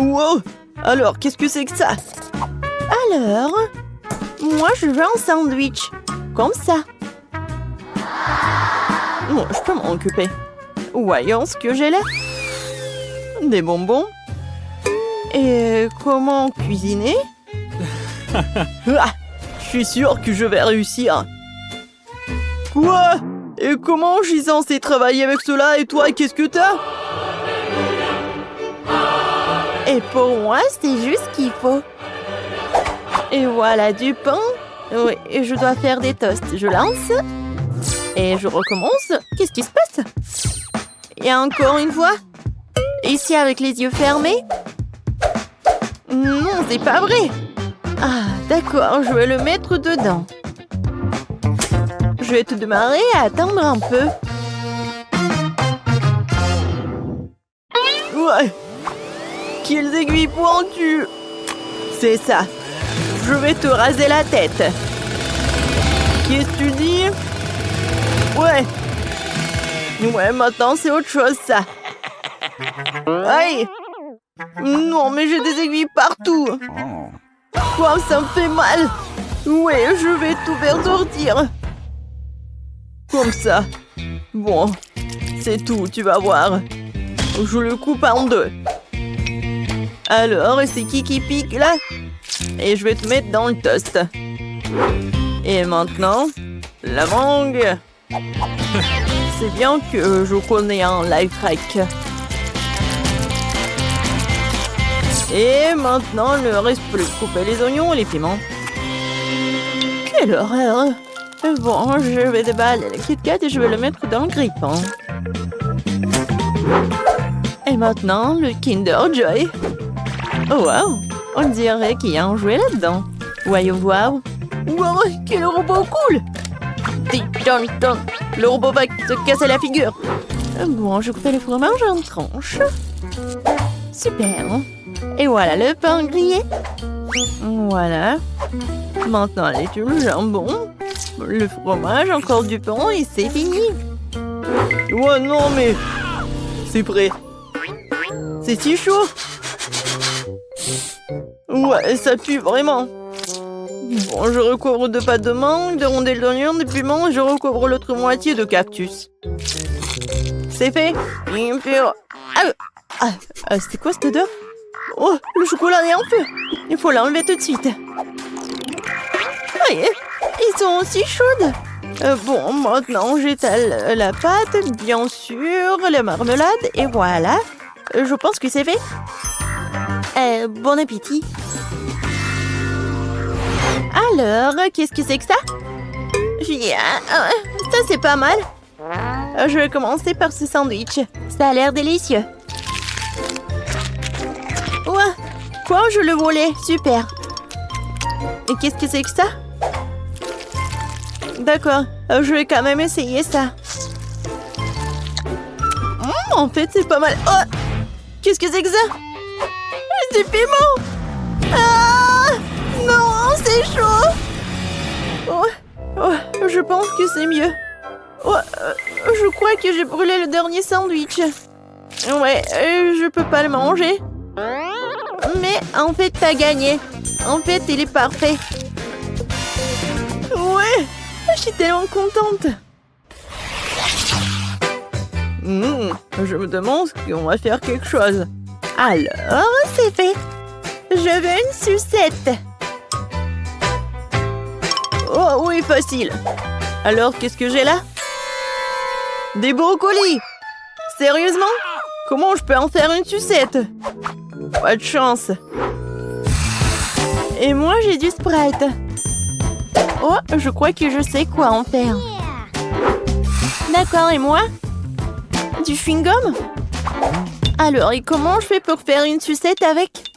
Wow! Alors, qu'est-ce que c'est que ça? Alors, moi je veux un sandwich. Comme ça. Bon, je peux m'en occuper. Voyons ce que j'ai là. Des bonbons. Et comment cuisiner? Ah, je suis sûre que je vais réussir. Quoi? Et comment je suis censée travailler avec cela? Et toi, qu'est-ce que t'as? Et pour moi, c'est juste ce qu'il faut. Et voilà du pain. Oui, et je dois faire des toasts. Je lance. Et je recommence. Qu'est-ce qui se passe? Et encore une fois. Ici avec les yeux fermés. Non, c'est pas vrai. Ah, d'accord, je vais le mettre dedans. Je vais te demander à attendre un peu. Ouais. Quelles aiguilles pointues. C'est ça. Je vais te raser la tête. Qu'est-ce que tu dis? Ouais. Ouais, maintenant c'est autre chose, ça. Aïe. Non, mais j'ai des aiguilles partout. Quoi, ça me fait mal. Ouais, je vais tout faire sortir. Comme ça. Bon, c'est tout, tu vas voir. Je le coupe en deux. Alors, c'est qui pique là? Et je vais te mettre dans le toast. Et maintenant, la mangue. C'est bien que je connais un life hack. Et maintenant, il ne reste plus couper les oignons et les piments. Quelle horreur! Bon, je vais déballer le Kit Kat et je vais le mettre dans le grille-pain. Et maintenant, le Kinder Joy. Oh wow! On dirait qu'il y a un jouet là-dedans. Voyons voir. Wow, quel robot cool! Tic-toc-toc. Le robot va te casser la figure. Bon, je coupe le fromage en tranches. Super! Et voilà le pain grillé. Voilà. Maintenant, les tubes, le jambon, le fromage, encore du pain et c'est fini. Ouais, non, mais... C'est prêt. C'est si chaud. Ouais, ça pue vraiment. Bon, je recouvre de pâte de mangue, de rondelles d'oignon, de piment et je recouvre l'autre moitié de cactus. C'est fait. C'est quoi cette odeur? Oh, le chocolat est en feu. Il faut l'enlever tout de suite. Voyez, ils sont aussi chaudes. Bon, maintenant j'étale la pâte, bien sûr, la marmelade, et voilà. Je pense que c'est fait. Bon appétit. Alors, qu'est-ce que c'est que ça? Ça, c'est pas mal. Je vais commencer par ce sandwich. Ça a l'air délicieux. Ouais. Quoi, je le volais? Super. Et qu'est-ce que c'est que ça? D'accord, je vais quand même essayer ça. En fait, c'est pas mal. Oh! Qu'est-ce que c'est que ça? Du piment! Ah! Non, c'est chaud! Oh, je pense que c'est mieux. Oh, je crois que j'ai brûlé le dernier sandwich. Ouais, je peux pas le manger. Mais en fait, t'as gagné. En fait, il est parfait. Ouais, je suis tellement contente. Je me demande qu'on va faire quelque chose. Alors, c'est fait. Je veux une sucette. Oh oui, facile. Alors, qu'est-ce que j'ai là? Des brocolis. Sérieusement? Comment je peux en faire une sucette? Pas de chance. Et moi, j'ai du Sprite. Oh, je crois que je sais quoi en faire. D'accord, et moi? Du chewing-gum? Alors, et comment je fais pour faire une sucette avec?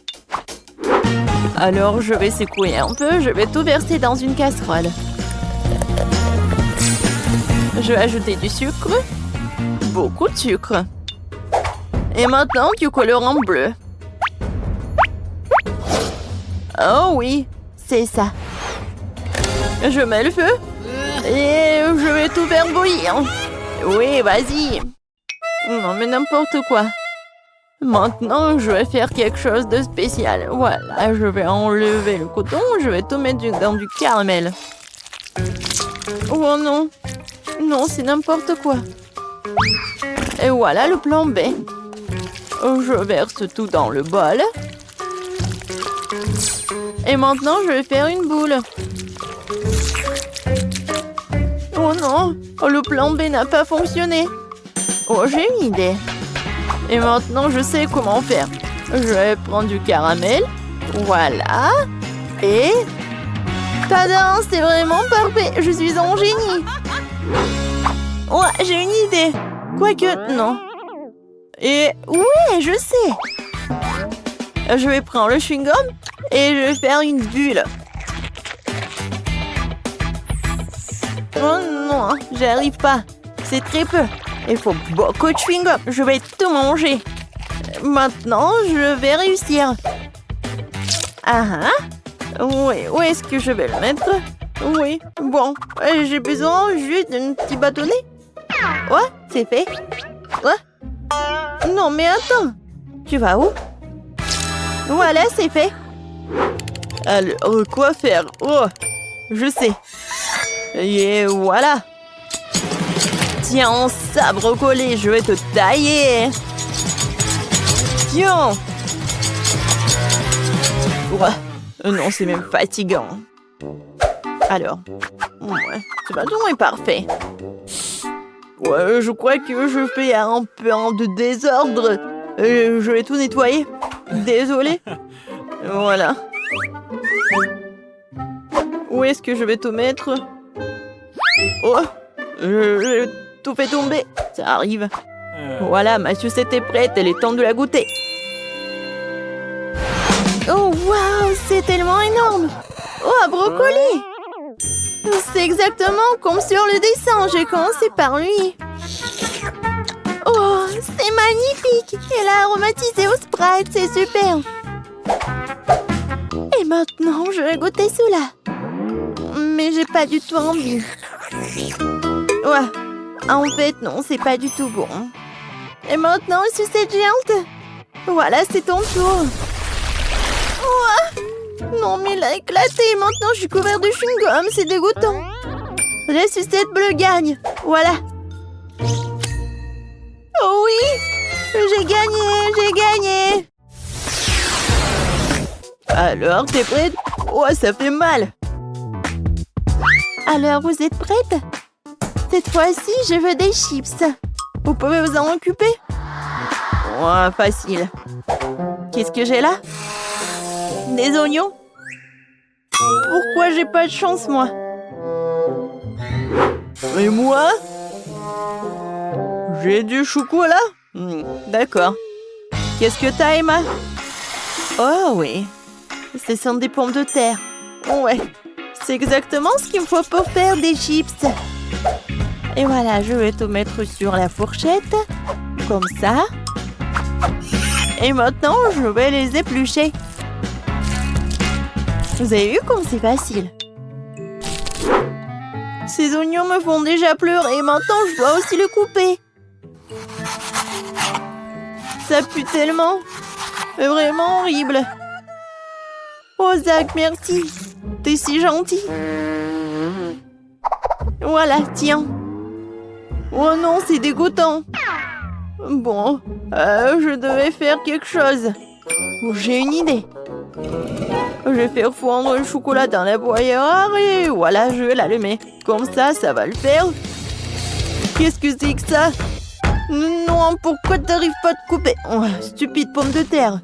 Alors, je vais secouer un peu. Je vais tout verser dans une casserole. Je vais ajouter du sucre. Beaucoup de sucre. Et maintenant, du colorant bleu. Oh oui, c'est ça. Je mets le feu. Et je vais tout faire bouillir. Oui, vas-y. Non, mais n'importe quoi. Maintenant, je vais faire quelque chose de spécial. Voilà, je vais enlever le coton. Je vais tout mettre dans du caramel. Oh non. Non, c'est n'importe quoi. Et voilà le plan B. Je verse tout dans le bol. Et maintenant, je vais faire une boule. Oh non, le plan B n'a pas fonctionné. Oh, j'ai une idée. Et maintenant, je sais comment faire. Je vais prendre du caramel. Voilà. Et... Tada, c'est vraiment parfait. Je suis un génie. Ouais, j'ai une idée. Quoique, non. Et oui, je sais. Je vais prendre le chewing-gum et je vais faire une bulle. Oh non, j'y arrive pas. C'est très peu. Il faut beaucoup de chewing-gum. Je vais tout manger. Maintenant, je vais réussir. Ah ah. Oui, où est-ce que je vais le mettre? Oui, bon. J'ai besoin juste d'un petit bâtonnet. Ouais, c'est fait. Ouais. Non, mais attends. Tu vas où? Voilà, c'est fait. Alors, quoi faire? Oh, je sais. Et voilà. Tiens, sabre collé, je vais te tailler. Tiens. Ouais. Non, c'est même fatigant. Alors, ouais, ce bâton est parfait. Ouais, je crois que je fais un peu de désordre. Je vais tout nettoyer. Désolée. Voilà. Où est-ce que je vais tout mettre? Oh, j'ai tout fait tomber. Ça arrive. Voilà, ma sucette est prête. Elle est temps de la goûter. Oh, waouh, c'est tellement énorme. Oh, un brocoli. C'est exactement comme sur le dessin. J'ai commencé par lui. Oh, c'est magnifique. Elle a aromatisé au Sprite. C'est super. Et maintenant, je vais goûter cela. Mais j'ai pas du tout envie. Ouais. En fait, non, c'est pas du tout bon. Et maintenant, sucette géante. Voilà, c'est ton tour. Ouais. Non, mais il a éclaté. Maintenant, je suis couvert de chewing-gum. C'est dégoûtant. La sucette bleue gagne. Voilà. Oh oui. J'ai gagné. J'ai gagné. Alors, t'es prête? Oh, ça fait mal. Alors, vous êtes prête? Cette fois-ci, je veux des chips. Vous pouvez vous en occuper? Oh, facile. Qu'est-ce que j'ai là? Des oignons? Pourquoi j'ai pas de chance, moi? Et moi? J'ai du chocolat? D'accord. Qu'est-ce que t'as, Emma? Oh oui. Ce sont des pommes de terre. Ouais. C'est exactement ce qu'il me faut pour faire des chips. Et voilà, je vais tout mettre sur la fourchette. Comme ça. Et maintenant, je vais les éplucher. Vous avez vu comme c'est facile? Ces oignons me font déjà pleurer. Maintenant, je dois aussi le couper. Ça pue tellement. C'est vraiment horrible. Oh, Zach, merci. T'es si gentil. Voilà, tiens. Oh non, c'est dégoûtant. Bon, je devais faire quelque chose. Oh, j'ai une idée. Je vais faire fondre le chocolat dans la broyeur et voilà, je vais l'allumer. Comme ça, ça va le faire. Qu'est-ce que c'est que ça? Non, pourquoi t'arrives pas à te couper? Oh, stupide pomme de terre.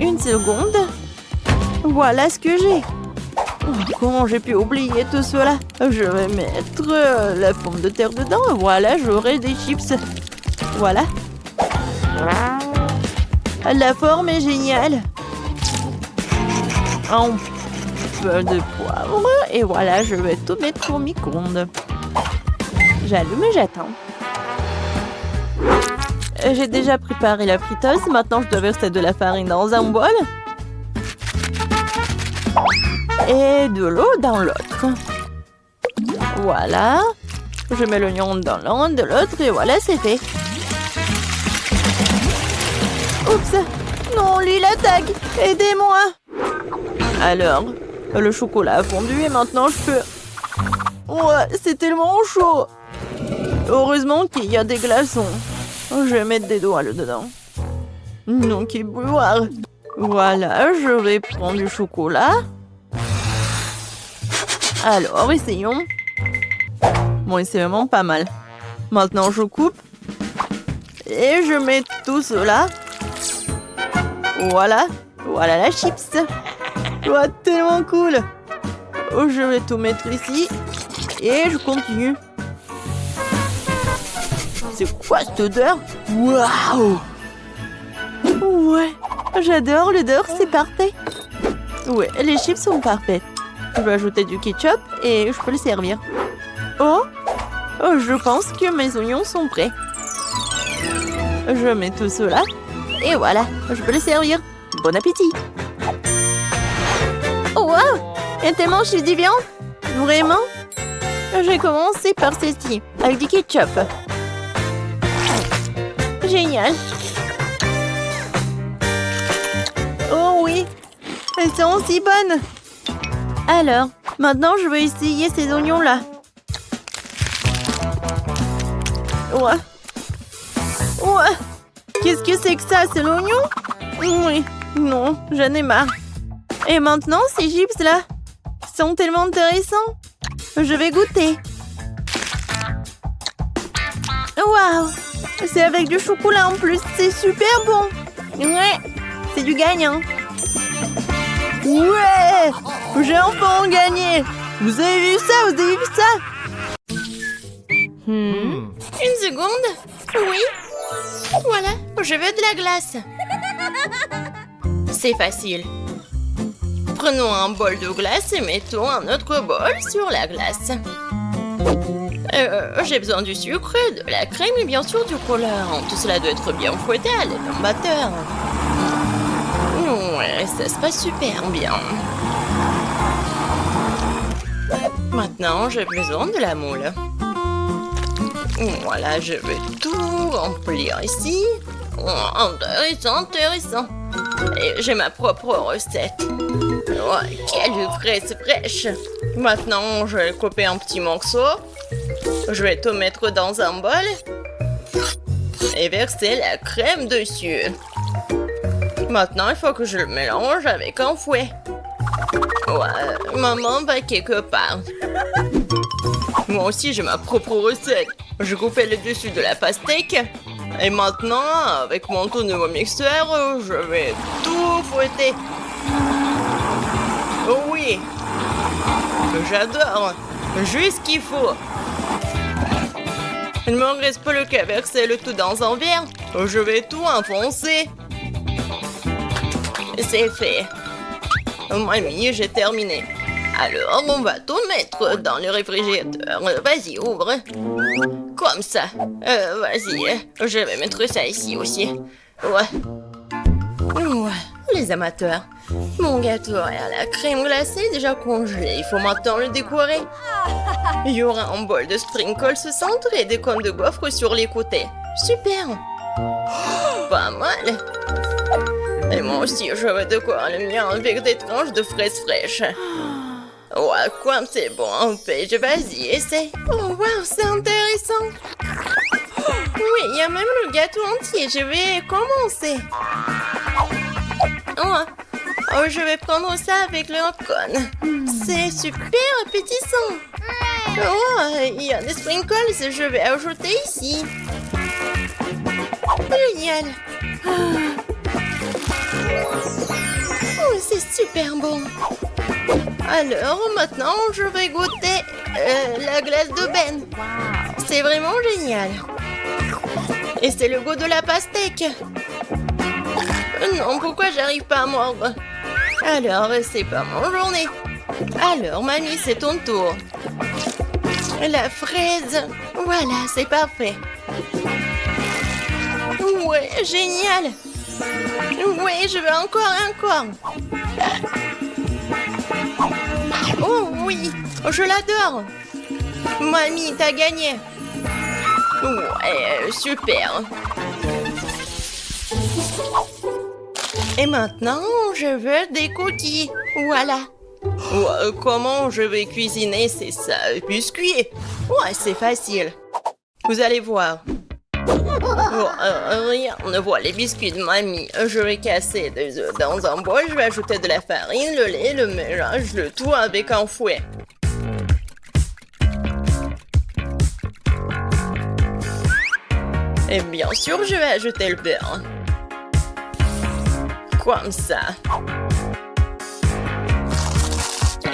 Une seconde. Voilà ce que j'ai. Oh, comment j'ai pu oublier tout cela? Je vais mettre la pomme de terre dedans. Voilà, j'aurai des chips. Voilà. La forme est géniale. Un peu de poivre. Et voilà, je vais tout mettre au micro-ondes. J'allume et j'attends. J'ai déjà préparé la friteuse. Maintenant, je dois verser de la farine dans un bol. Et de l'eau dans l'autre. Voilà. Je mets l'oignon dans l'un de l'autre et voilà, c'est fait. Oups. Non, lui, il attaque. Aidez-moi. Alors, le chocolat a fondu et maintenant je peux... Ouais, c'est tellement chaud. Heureusement qu'il y a des glaçons. Je vais mettre des doigts là-dedans. Donc, il peut boire. Voilà, je vais prendre du chocolat. Alors, essayons. Bon, c'est vraiment pas mal. Maintenant, je coupe. Et je mets tout cela. Voilà. Voilà la chips. Oh, tellement cool. Oh, je vais tout mettre ici. Et je continue. C'est quoi cette odeur? Waouh! Ouais, j'adore l'odeur, c'est parfait. Ouais, les chips sont parfaites. Je vais ajouter du ketchup et je peux le servir. Oh, je pense que mes oignons sont prêts. Je mets tout cela. Et voilà, je peux le servir. Bon appétit! Oh, wow! Il y a tellement chez du viande. Vraiment? J'ai commencé par ceci, avec du ketchup. Génial! Oh oui! Elles sont aussi bonnes! Alors, maintenant je vais essayer ces oignons-là. Ouais. Ouais. Qu'est-ce que c'est que ça? C'est l'oignon? Oui. Non, j'en ai marre. Et maintenant, ces chips-là sont tellement intéressants. Je vais goûter. Waouh! C'est avec du chocolat en plus. C'est super bon. Ouais. C'est du gagnant. Ouais! J'ai enfin gagné. Vous avez vu ça? Vous avez vu ça? Une seconde. Oui. Voilà, je veux de la glace. C'est facile. Prenons un bol de glace et mettons un autre bol sur la glace. J'ai besoin du sucre, de la crème et bien sûr du colorant. Tout cela doit être bien fouetté à l'aide d'un batteur. Ouais, ça se passe super bien. Maintenant, j'ai besoin de la moule. Voilà, je vais tout remplir ici. Oh, intéressant, intéressant. Et j'ai ma propre recette. Oh, quelle fraise fraîche. Maintenant, je vais couper un petit morceau. Je vais tout mettre dans un bol. Et verser la crème dessus. Maintenant, il faut que je le mélange avec un fouet. Ouais, maman va quelque part. Moi aussi, j'ai ma propre recette. Je coupais le dessus de la pastèque. Et maintenant, avec mon tout nouveau mixeur, je vais tout fouetter. Oh oui! J'adore! Juste ce qu'il faut. Il ne me reste plus qu'à verser le tout dans un verre. Je vais tout enfoncer. C'est fait. Mamie, j'ai terminé. Alors, on va tout mettre dans le réfrigérateur. Vas-y, ouvre. Comme ça. Vas-y, je vais mettre ça ici aussi. Ouais, les amateurs. Mon gâteau à la crème glacée est déjà congelé. Il faut maintenant le décorer. Il y aura un bol de sprinkles au centre et des cônes de gaufres sur les côtés. Super. Pas mal. Et moi aussi, je vais décorer le mien avec des tranches de fraises fraîches. Ouais, quoi, c'est bon, Paige, vas-y, essaie. Oh, wow, c'est intéressant. Oui, il y a même le gâteau entier, je vais commencer. Je vais prendre ça avec le cône. C'est super appétissant. Il y a des sprinkles, je vais ajouter ici. Génial. C'est super bon. Alors, maintenant, je vais goûter la glace de Ben. C'est vraiment génial. Et c'est le goût de la pastèque. Non, pourquoi j'arrive pas à mordre? Alors, c'est pas mon journée. Alors, mamie, c'est ton tour. La fraise. Voilà, c'est parfait. Ouais, génial. Ouais, je veux encore. Oh oui, je l'adore. Mamie, t'as gagné. Ouais, super. Et maintenant, je veux des cookies. Voilà. Comment je vais cuisiner ces biscuits? Ouais, c'est facile. Vous allez voir. Rien ne voit les biscuits de mamie. Je vais casser des œufs dans un bol. Je vais ajouter de la farine, le lait, le mélange, le tout avec un fouet. Et bien sûr, je vais ajouter le beurre. Comme ça.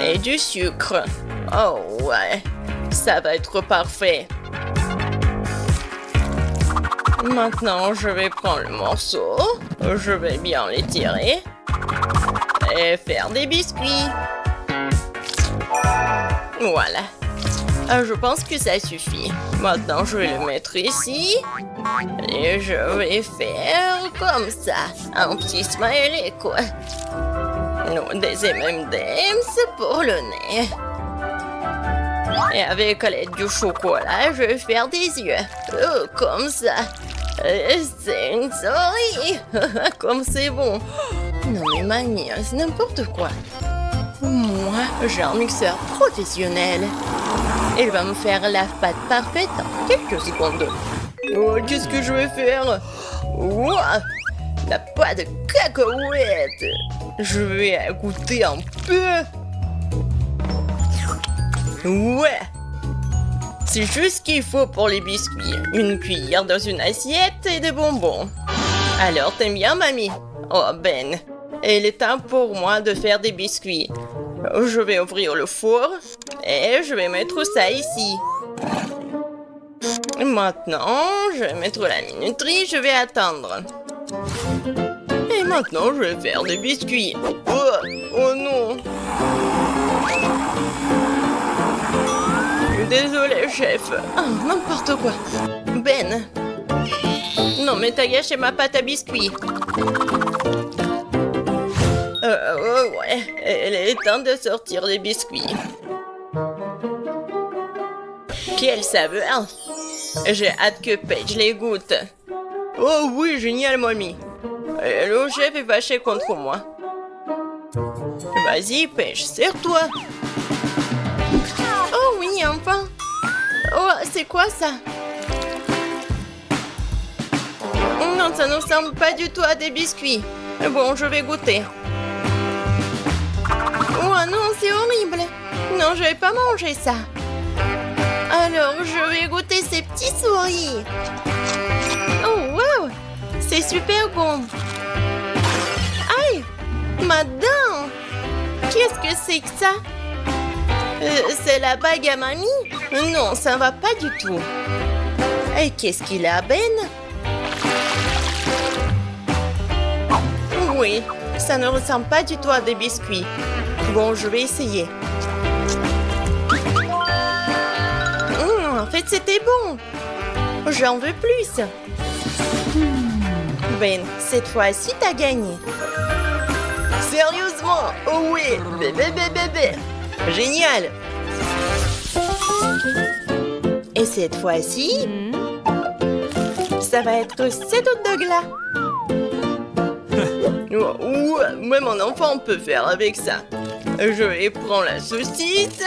Et du sucre. Oh ouais, ça va être parfait. Maintenant, je vais prendre le morceau. Je vais bien l'étirer. Et faire des biscuits. Voilà. Je pense que ça suffit. Maintenant, je vais le mettre ici. Et je vais faire comme ça. Un petit smiley, quoi. Non, des M&M's pour le nez. Et avec l'aide du chocolat, je vais faire des yeux. Oh, comme ça. C'est une souris. Comme c'est bon. Non mais mamie, c'est n'importe quoi. Moi, j'ai un mixeur professionnel. Il va me faire la pâte parfaite en quelques secondes. Oh, qu'est-ce que je vais faire? Ouah, la pâte de cacahuètes. Je vais goûter un peu. Ouais. C'est juste ce qu'il faut pour les biscuits. Une cuillère dans une assiette et des bonbons. Alors, t'aimes bien, mamie? Oh, Ben. Il est temps pour moi de faire des biscuits. Je vais ouvrir le four et je vais mettre ça ici. Maintenant, je vais mettre la minuterie, je vais attendre. Et maintenant, je vais faire des biscuits. Oh non. Désolé, chef. Oh, n'importe quoi. Ben. Non, mais t'as gâché ma pâte à biscuits. Ouais. Il est temps de sortir les biscuits. Quelle saveur. J'ai hâte que Paige les goûte. Oh oui, génial, mamie. Le chef est fâché contre moi. Vas-y, Paige, serre-toi. Oh oui, enfin. Oh, c'est quoi ça? Non, ça ne ressemble pas du tout à des biscuits. Bon, je vais goûter. Oh non, c'est horrible. Non, je vais pas manger ça. Alors, je vais goûter ces petits souris. Oh, wow. C'est super bon. Aïe, ma dent. Qu'est-ce que c'est que ça? C'est la bague à mamie? Non, ça va pas du tout. Et qu'est-ce qu'il a, Ben? Oui, ça ne ressemble pas du tout à des biscuits. Bon, je vais essayer. En fait, c'était bon. J'en veux plus. Ben, cette fois-ci, t'as gagné. Sérieusement? Oh oui, bébé. Génial. Et cette fois-ci, ça va être 7 autres de glas. Même un enfant peut faire avec ça. Je vais prendre la saucisse.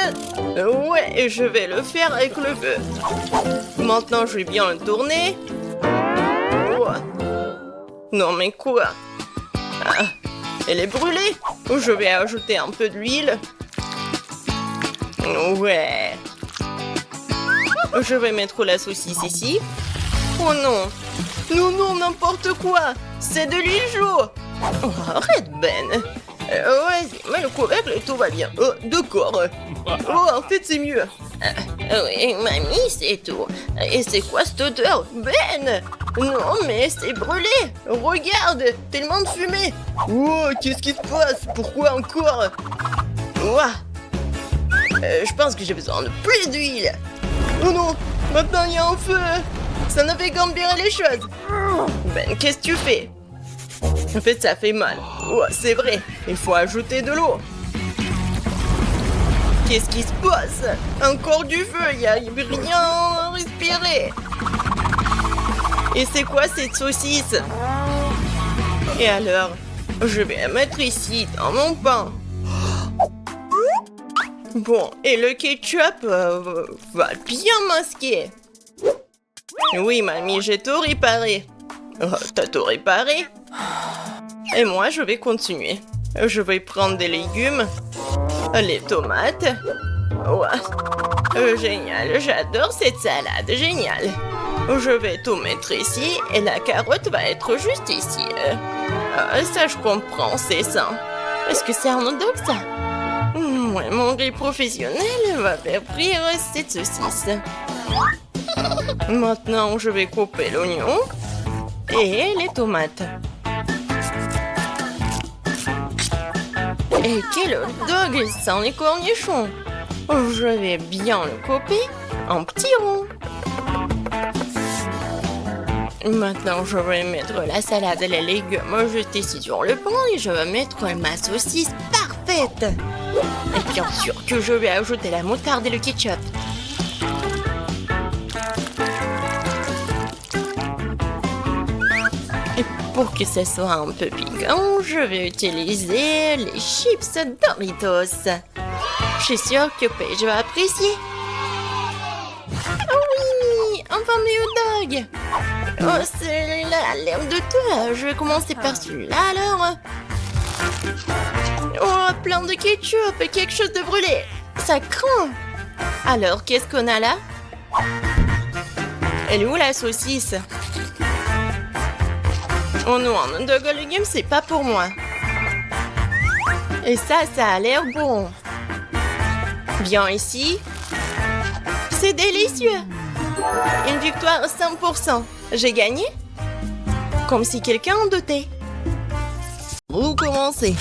Ouais, et je vais le faire avec le feu. Maintenant, je vais bien le tourner. Non, mais quoi? Ah, elle est brûlée. Je vais ajouter un peu d'huile. Ouais. Je vais mettre la saucisse ici. Oh non. Non, n'importe quoi. C'est de l'huile chaude. Oh, arrête, Ben. Vas-y, mets le couvercle et tout va bien. Oh, d'accord. Oh, en fait, c'est mieux. Oui, mamie, c'est tout. Et c'est quoi cette odeur? Ben! Non, mais c'est brûlé. Regarde, tellement de fumée. Oh, qu'est-ce qui se passe? Pourquoi encore? Je pense que j'ai besoin de plus d'huile. Oh non, maintenant il y a un feu. Ça ne fait qu'empirer les choses. Ben, qu'est-ce que tu fais? En fait, ça fait mal. Oh, c'est vrai, il faut ajouter de l'eau. Qu'est-ce qui se passe? Encore du feu, il n'y a rien à respirer. Et c'est quoi cette saucisse? Et alors? Je vais la mettre ici, dans mon pain. Bon, et le ketchup va bien masquer. Oui, mamie, j'ai tout réparé. T'as tout réparé? Et moi, je vais continuer. Je vais prendre des légumes, les tomates. Ouais. Génial, j'adore cette salade, génial. Je vais tout mettre ici et la carotte va être juste ici. Ça, je comprends, c'est ça. Est-ce que c'est un hot dog, ça? Ouais, mon riz professionnel va faire frire cette saucisse. Maintenant, je vais couper l'oignon et les tomates. Et quel hot dog sans les cornichons! Je vais bien le couper en petits ronds. Maintenant, je vais mettre la salade et les légumes juste ici sur le pain et je vais mettre ma saucisse parfaite. Et bien sûr que je vais ajouter la moutarde et le ketchup. Et pour que ce soit un peu piquant, je vais utiliser les chips Doritos. Je suis sûre que Paige va apprécier. Oh oui, un fameux hot dog. Oh, celui-là a l'air de toi. Je vais commencer par celui-là alors. Oh, plein de ketchup et quelque chose de brûlé. Ça craint. Alors, qu'est-ce qu'on a là? Elle est où la saucisse? Oh non, un hot dog aux légumes, c'est pas pour moi. Et ça a l'air bon. Bien ici. C'est délicieux. Une victoire à 100%. J'ai gagné? Comme si quelqu'un en doutait. Vous commencez.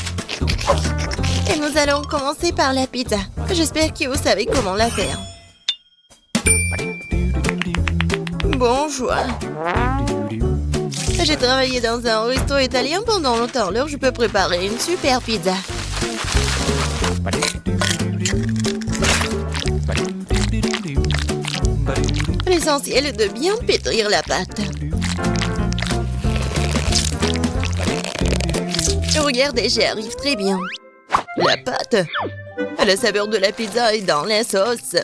Et nous allons commencer par la pizza. J'espère que vous savez comment la faire. Bonjour. J'ai travaillé dans un resto italien pendant longtemps, alors je peux préparer une super pizza. L'essentiel est de bien pétrir la pâte. Regardez, j'y arrive très bien. La pâte, la saveur de la pizza est dans la sauce.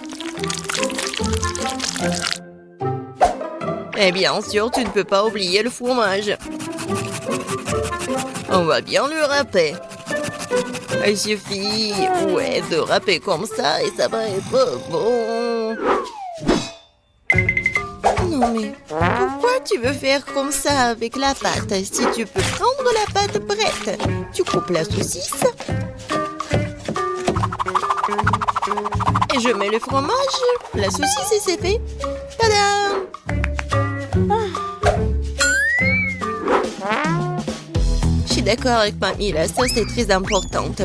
Et bien sûr, tu ne peux pas oublier le fromage. On va bien le râper. Il suffit, de râper comme ça et ça va être bon. Non mais, pourquoi tu veux faire comme ça avec la pâte? Si tu peux prendre la pâte prête, tu coupes la saucisse. Et je mets le fromage, la saucisse et c'est fait. Tadam! Je suis d'accord avec mamie, la sauce est très importante.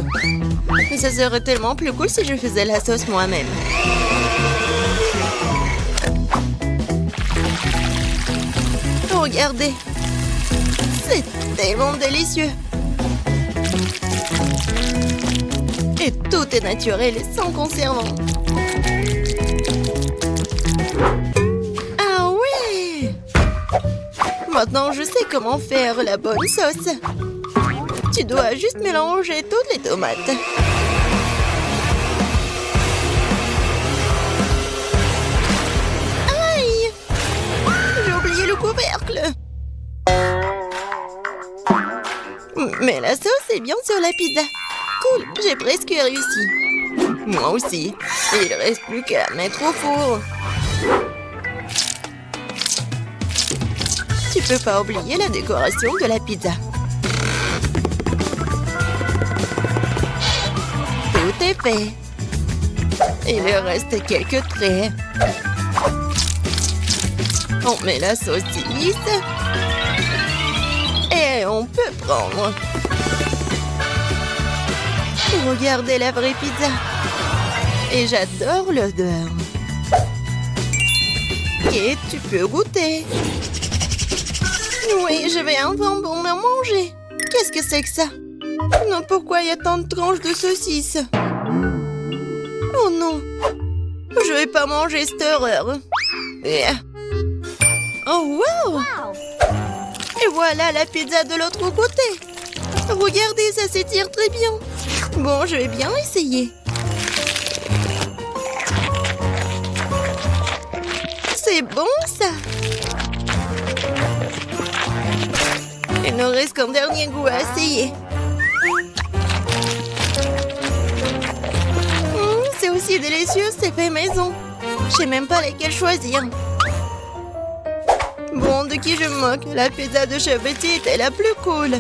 Mais ça serait tellement plus cool si je faisais la sauce moi-même. Regardez, c'est tellement délicieux. Et tout est naturel et sans conservant. Ah ouais! Maintenant, je sais comment faire la bonne sauce. Tu dois juste mélanger toutes les tomates. Aïe! J'ai oublié le couvercle. Mais la sauce est bien sur la pizza. Cool, j'ai presque réussi. Moi aussi. Il ne reste plus qu'à mettre au four. Tu peux pas oublier la décoration de la pizza. Tout est fait. Il reste quelques traits. On met la saucisse. Et on peut prendre. Regardez la vraie pizza. Et j'adore l'odeur. Et tu peux goûter. Oui, je vais enfin pour me manger. Qu'est-ce que c'est que ça? Non, pourquoi il y a tant de tranches de saucisses? Oh non. Je vais pas manger cette horreur. Oh wow! Et voilà la pizza de l'autre côté. Regardez, ça s'étire très bien. Bon, je vais bien essayer. C'est bon, ça. Il ne reste qu'un dernier goût à essayer. C'est aussi délicieux, c'est fait maison. Je sais même pas lesquels choisir. Bon, de qui je me moque? La pizza de Chef Betty était la plus cool.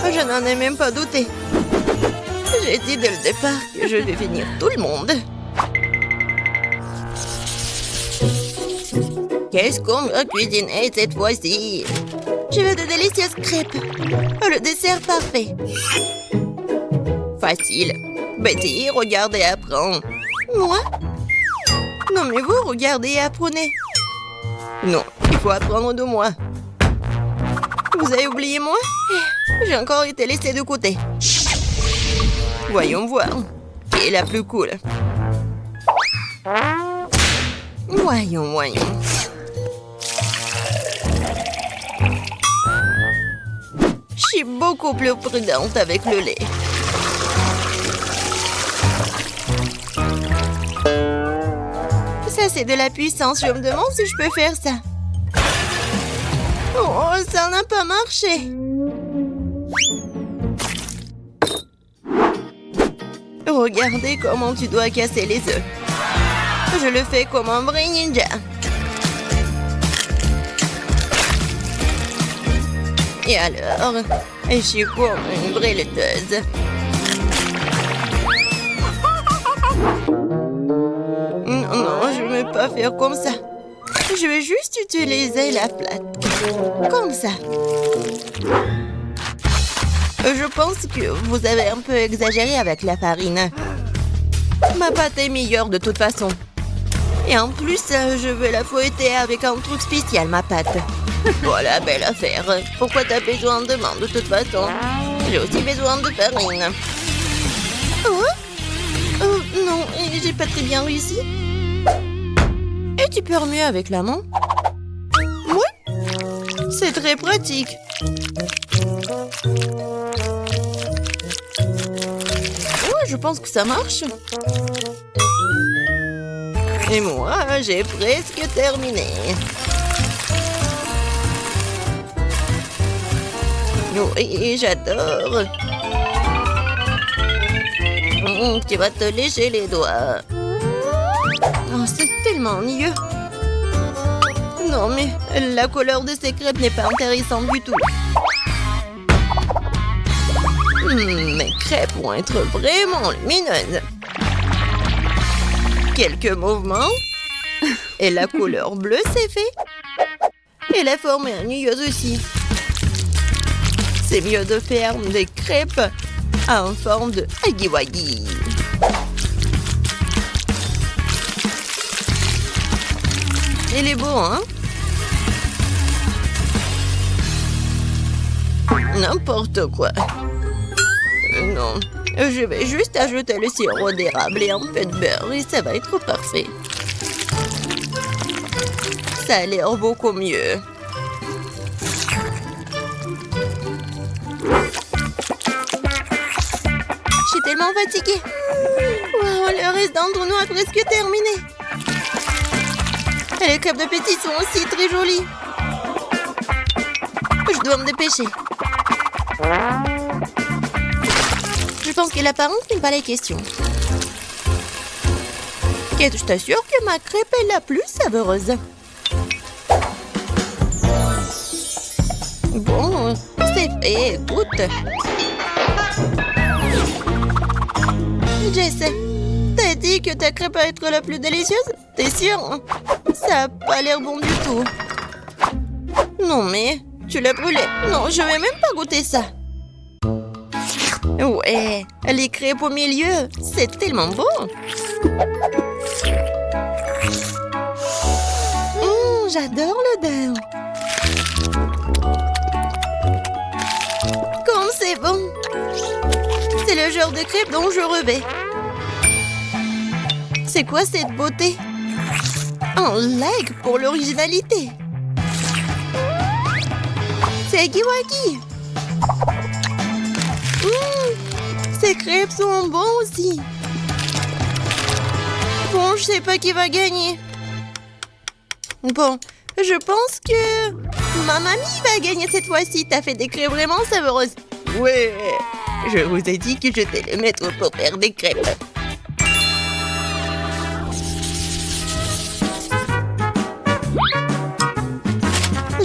Je n'en ai même pas douté. J'ai dit dès le départ que je vais finir tout le monde. Qu'est-ce qu'on va cuisiner cette fois-ci? Je veux de délicieuses crêpes. Oh, le dessert parfait. Facile. Betty, regarde et apprends. Moi? Non, mais vous, regardez et apprenez. Non, il faut apprendre de moi. Vous avez oublié moi? J'ai encore été laissée de côté. Voyons voir. Qui est la plus cool? Voyons. Je suis beaucoup plus prudente avec le lait. Ça, c'est de la puissance. Je me demande si je peux faire ça. Oh, ça n'a pas marché. Regardez comment tu dois casser les œufs. Je le fais comme un vrai ninja. Et alors, je suis comme une vraie laiteuse. Non, je ne vais pas faire comme ça. Je vais juste utiliser la plate. Comme ça. Je pense que vous avez un peu exagéré avec la farine. Ma pâte est meilleure de toute façon. Et en plus, je vais la fouetter avec un truc spécial, ma pâte. Voilà, belle affaire. Pourquoi t'as besoin de main de toute façon? J'ai aussi besoin de farine. Oh, non, j'ai pas très bien réussi. Et tu peux mieux avec la main? Oui, c'est très pratique. Ouais, je pense que ça marche. Et moi, j'ai presque terminé. Oui, j'adore. Tu vas te lécher les doigts. Oh, c'est tellement ennuyeux. Non, mais la couleur de ces crêpes n'est pas intéressante du tout. Mes crêpes vont être vraiment lumineuses. Quelques mouvements. Et la couleur bleue, c'est fait. Et la forme est ennuyeuse aussi. C'est mieux de faire des crêpes en forme de huggy-wuggy. Il est beau, hein? N'importe quoi. Non, je vais juste ajouter le sirop d'érable et un peu de beurre et ça va être parfait. Ça a l'air beaucoup mieux. Je suis tellement fatiguée. Wow, le reste d'entre nous a presque terminé. Et les crêpes de Betty sont aussi très jolies. Je dois me dépêcher. Je pense que la parente n'est pas les questions. Kate, je t'assure que ma crêpe est la plus savoureuse. Bon, c'est fait, écoute. Jess, t'as dit que ta crêpe va être la plus délicieuse? T'es sûre? Ça a pas l'air bon du tout. Non mais, tu l'as brûlé. Non, je vais même pas goûter ça. Ouais, les crêpes au milieu, c'est tellement bon. J'adore l'odeur. Comme c'est bon. C'est le genre de crêpes dont je rêvais. C'est quoi cette beauté? Un like pour l'originalité. C'est Giwagi. Ces crêpes sont bons aussi. Bon, je sais pas qui va gagner. Bon, je pense que ma mamie va gagner cette fois-ci. T'as fait des crêpes vraiment savoureuses. Ouais, je vous ai dit que j'étais le maître pour faire des crêpes.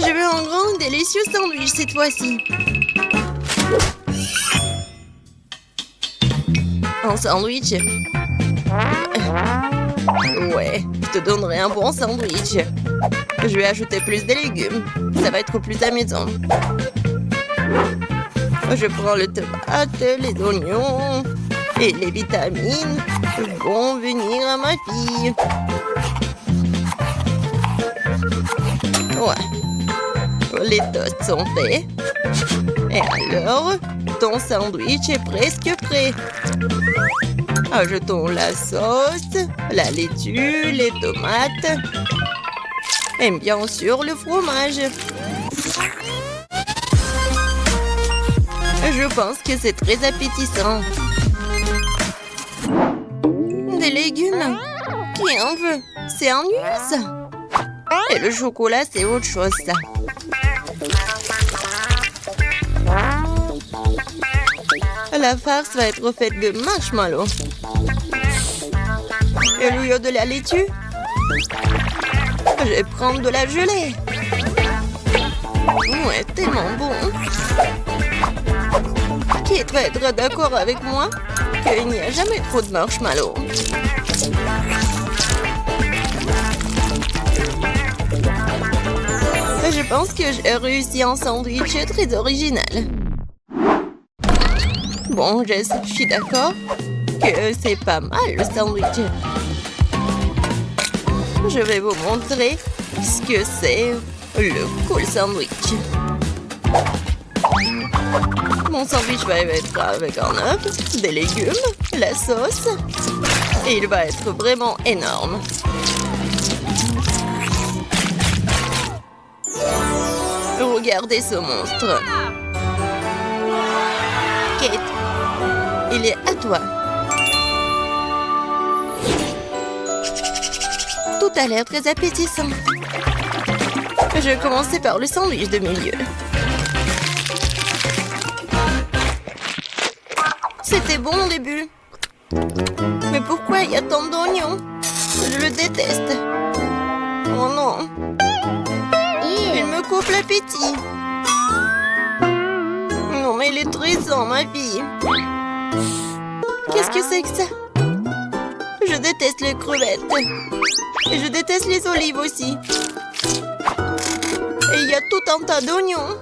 Je veux un grand délicieux sandwich cette fois-ci. Un sandwich? Ouais, je te donnerai un bon sandwich. Je vais ajouter plus de légumes. Ça va être plus amusant. Je prends le tomate, les oignons et les vitamines vont venir à ma fille. Ouais. Les toasts sont faits. Et alors, ton sandwich est presque prêt. Ajoutons la sauce, la laitue, les tomates et bien sûr le fromage. Je pense que c'est très appétissant. Des légumes? Qui en veut? C'est ennuyeux ça. Et le chocolat, c'est autre chose ça. La farce va être faite de marshmallows. Et il y a de la laitue. Je vais prendre de la gelée. Ouais, tellement bon. Qui va être d'accord avec moi qu'il n'y a jamais trop de marshmallows. Je pense que j'ai réussi un sandwich très original. Bon, Jess, je suis d'accord que c'est pas mal le sandwich. Je vais vous montrer ce que c'est le cool sandwich. Mon sandwich va être avec un œuf, des légumes, la sauce et il va être vraiment énorme. Regardez ce monstre. Kate, il est à toi. Tout a l'air très appétissant. Je vais commencer par le sandwich de milieu. C'était bon au début. Mais pourquoi il y a tant d'oignons? Je le déteste. Oh non. Il me coupe l'appétit. Non, mais il est triste, ma fille. Qu'est-ce que c'est que ça? Je déteste les crevettes. Et je déteste les olives aussi. Et il y a tout un tas d'oignons.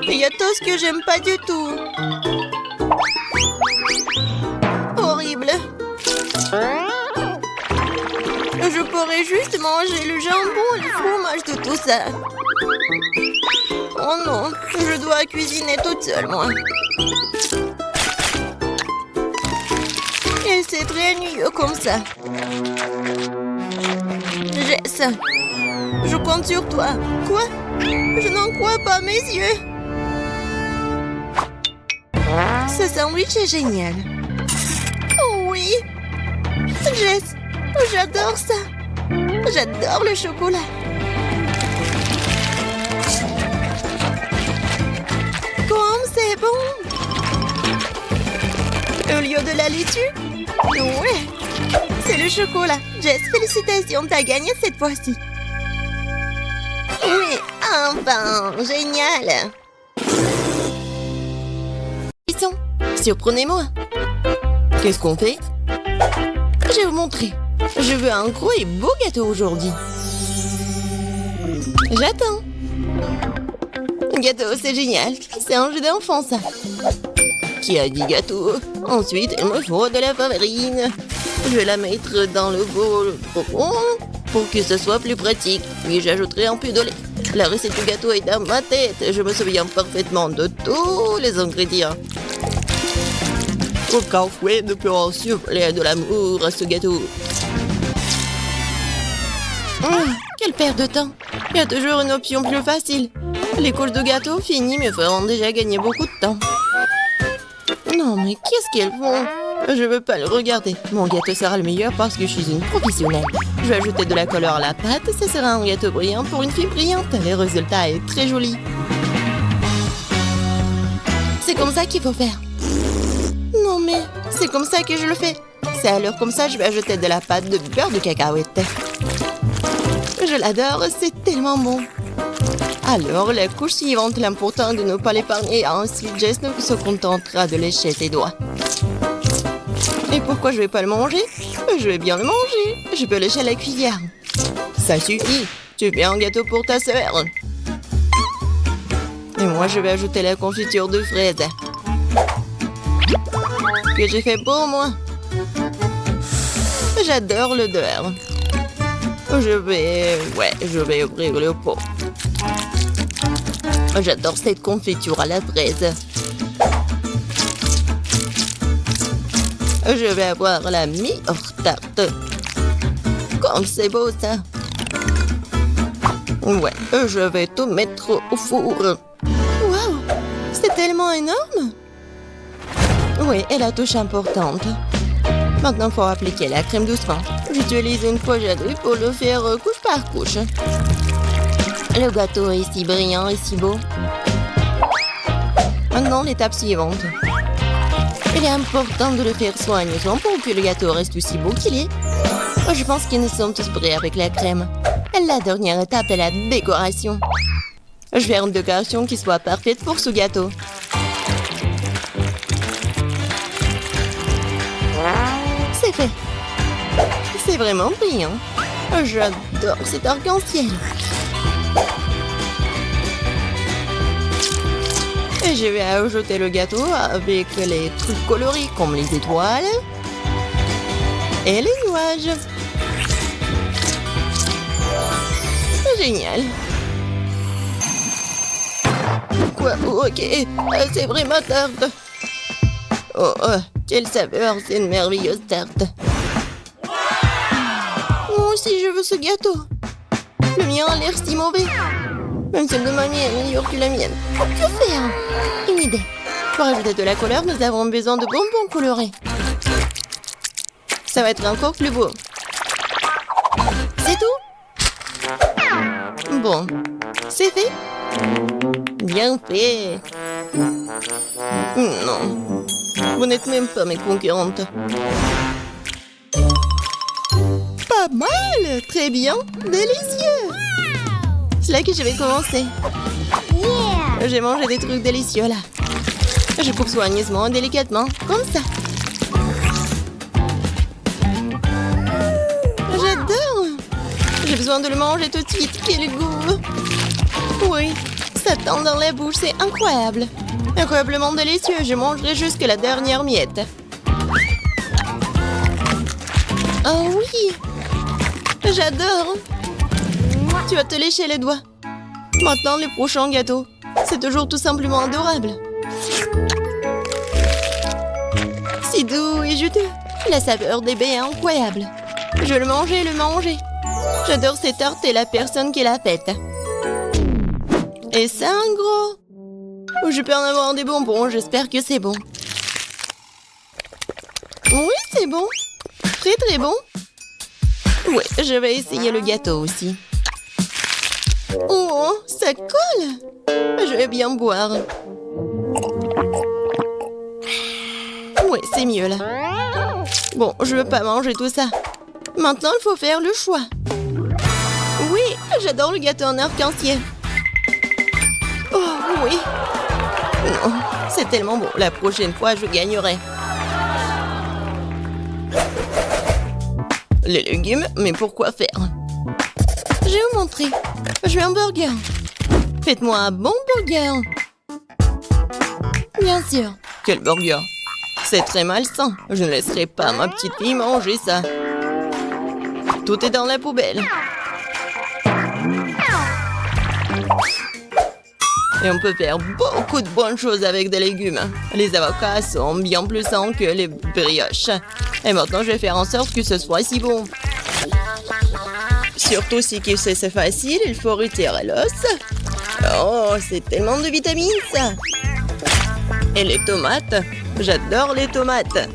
Et il y a tout ce que j'aime pas du tout. Horrible. Je pourrais juste manger le jambon et le fromage de tout ça. Oh non, je dois cuisiner toute seule, moi. Et c'est très ennuyeux comme ça. Jess, je compte sur toi. Quoi? Je n'en crois pas mes yeux. Ce sandwich est génial. Oh oui. Jess, j'adore ça. J'adore le chocolat. Comme c'est bon. Au lieu de la laitue? Ouais. C'est le chocolat. Jess, félicitations, t'as gagné cette fois-ci. Oui, enfin, génial. Surprenez-moi. Qu'est-ce qu'on fait? Je vais vous montrer. Je veux un gros et beau gâteau aujourd'hui. J'attends. Gâteau, c'est génial. C'est un jeu d'enfant, ça. Qui a dit gâteau? Ensuite, il me faut de la farine. Je vais la mettre dans le bol profond pour que ce soit plus pratique. Puis j'ajouterai un peu de lait. La recette du gâteau est dans ma tête. Je me souviens parfaitement de tous les ingrédients. Aucun fouet ne peut en souffler de l'amour à ce gâteau. Quel Quelle perte de temps. Il y a toujours une option plus facile. Les couches de gâteau finies me feront déjà gagner beaucoup de temps. Non, mais qu'est-ce qu'elles font? Je veux pas le regarder. Mon gâteau sera le meilleur parce que je suis une professionnelle. Je vais ajouter de la couleur à la pâte. Ça sera un gâteau brillant pour une fille brillante. Le résultat est très joli. C'est comme ça qu'il faut faire. Non, mais c'est comme ça que je le fais. C'est alors comme ça, je vais ajouter de la pâte de beurre de cacahuète. Je l'adore, c'est tellement bon. Alors, la couche suivante, l'important est de ne pas l'épargner. Ensuite, Jess se contentera de lécher ses doigts. Et pourquoi je vais pas le manger? Je vais bien le manger. Je peux lécher la cuillère. Ça suffit. Tu fais un gâteau pour ta sœur. Et moi, je vais ajouter la confiture de fraises. Que j'ai fait pour moi. J'adore l'odeur. Je vais ouvrir le pot. J'adore cette confiture à la fraise. Je vais avoir la meilleure tarte. Comme c'est beau ça. Ouais, je vais tout mettre au four. Waouh, c'est tellement énorme. Oui, et la touche importante. Maintenant, il faut appliquer la crème doucement. J'utilise une pochette pour le faire couche par couche. Le gâteau est si brillant et si beau. Maintenant, l'étape suivante. Il est important de le faire soigneusement pour que le gâteau reste aussi beau qu'il est. Je pense que nous sommes tous prêts avec la crème. La dernière étape est la décoration. Je vais faire une décoration qui soit parfaite pour ce gâteau. C'est fait. C'est vraiment brillant. J'adore cet arc-en-ciel. Et je vais ajouter le gâteau avec les trucs colorés comme les étoiles et les nuages. Génial. Quoi? Ok, c'est vraiment tarte. Oh, quelle saveur, c'est une merveilleuse tarte. Moi aussi, je veux ce gâteau. Le mien a l'air si mauvais. Même celle de mamie est meilleure que la mienne. Que faire? Une idée. Pour ajouter de la couleur, nous avons besoin de bonbons colorés. Ça va être encore plus beau. C'est tout? Bon, c'est fait? Bien fait. Non, vous n'êtes même pas mes concurrentes. Pas mal, très bien, délicieux. C'est là que je vais commencer. Yeah. J'ai mangé des trucs délicieux là. Je coupe soigneusement et délicatement, comme ça. J'adore. J'ai besoin de le manger tout de suite. Quel goût. Oui, ça tend dans la bouche, c'est incroyable. Incroyablement délicieux, je mangerai jusqu'à la dernière miette. Oh oui, j'adore. Tu vas te lécher les doigts. Maintenant, le prochain gâteau. C'est toujours tout simplement adorable. Si doux et juteux. La saveur des baies est incroyable. Je le mangeais. J'adore cette tarte et la personne qui l'a faite. Et c'est un gros. Je peux en avoir des bonbons, j'espère que c'est bon. Oui, c'est bon. Très très bon. Oui, je vais essayer le gâteau aussi. Oh, ça colle. Je vais bien boire. Oui, c'est mieux là. Bon, je veux pas manger tout ça. Maintenant, il faut faire le choix. Oui, j'adore le gâteau en arc-en-ciel. Oh, oui. Non, c'est tellement bon. La prochaine fois, je gagnerai. Les légumes, mais pourquoi faire? Je vais vous montrer. Je veux un burger. Faites-moi un bon burger. Bien sûr. Quel burger? C'est très malsain. Je ne laisserai pas ma petite fille manger ça. Tout est dans la poubelle. Et on peut faire beaucoup de bonnes choses avec des légumes. Les avocats sont bien plus sains que les brioches. Et maintenant, je vais faire en sorte que ce soit si bon. Surtout si que c'est facile, il faut retirer l'os. Oh, c'est tellement de vitamines, ça. Et les tomates, j'adore les tomates.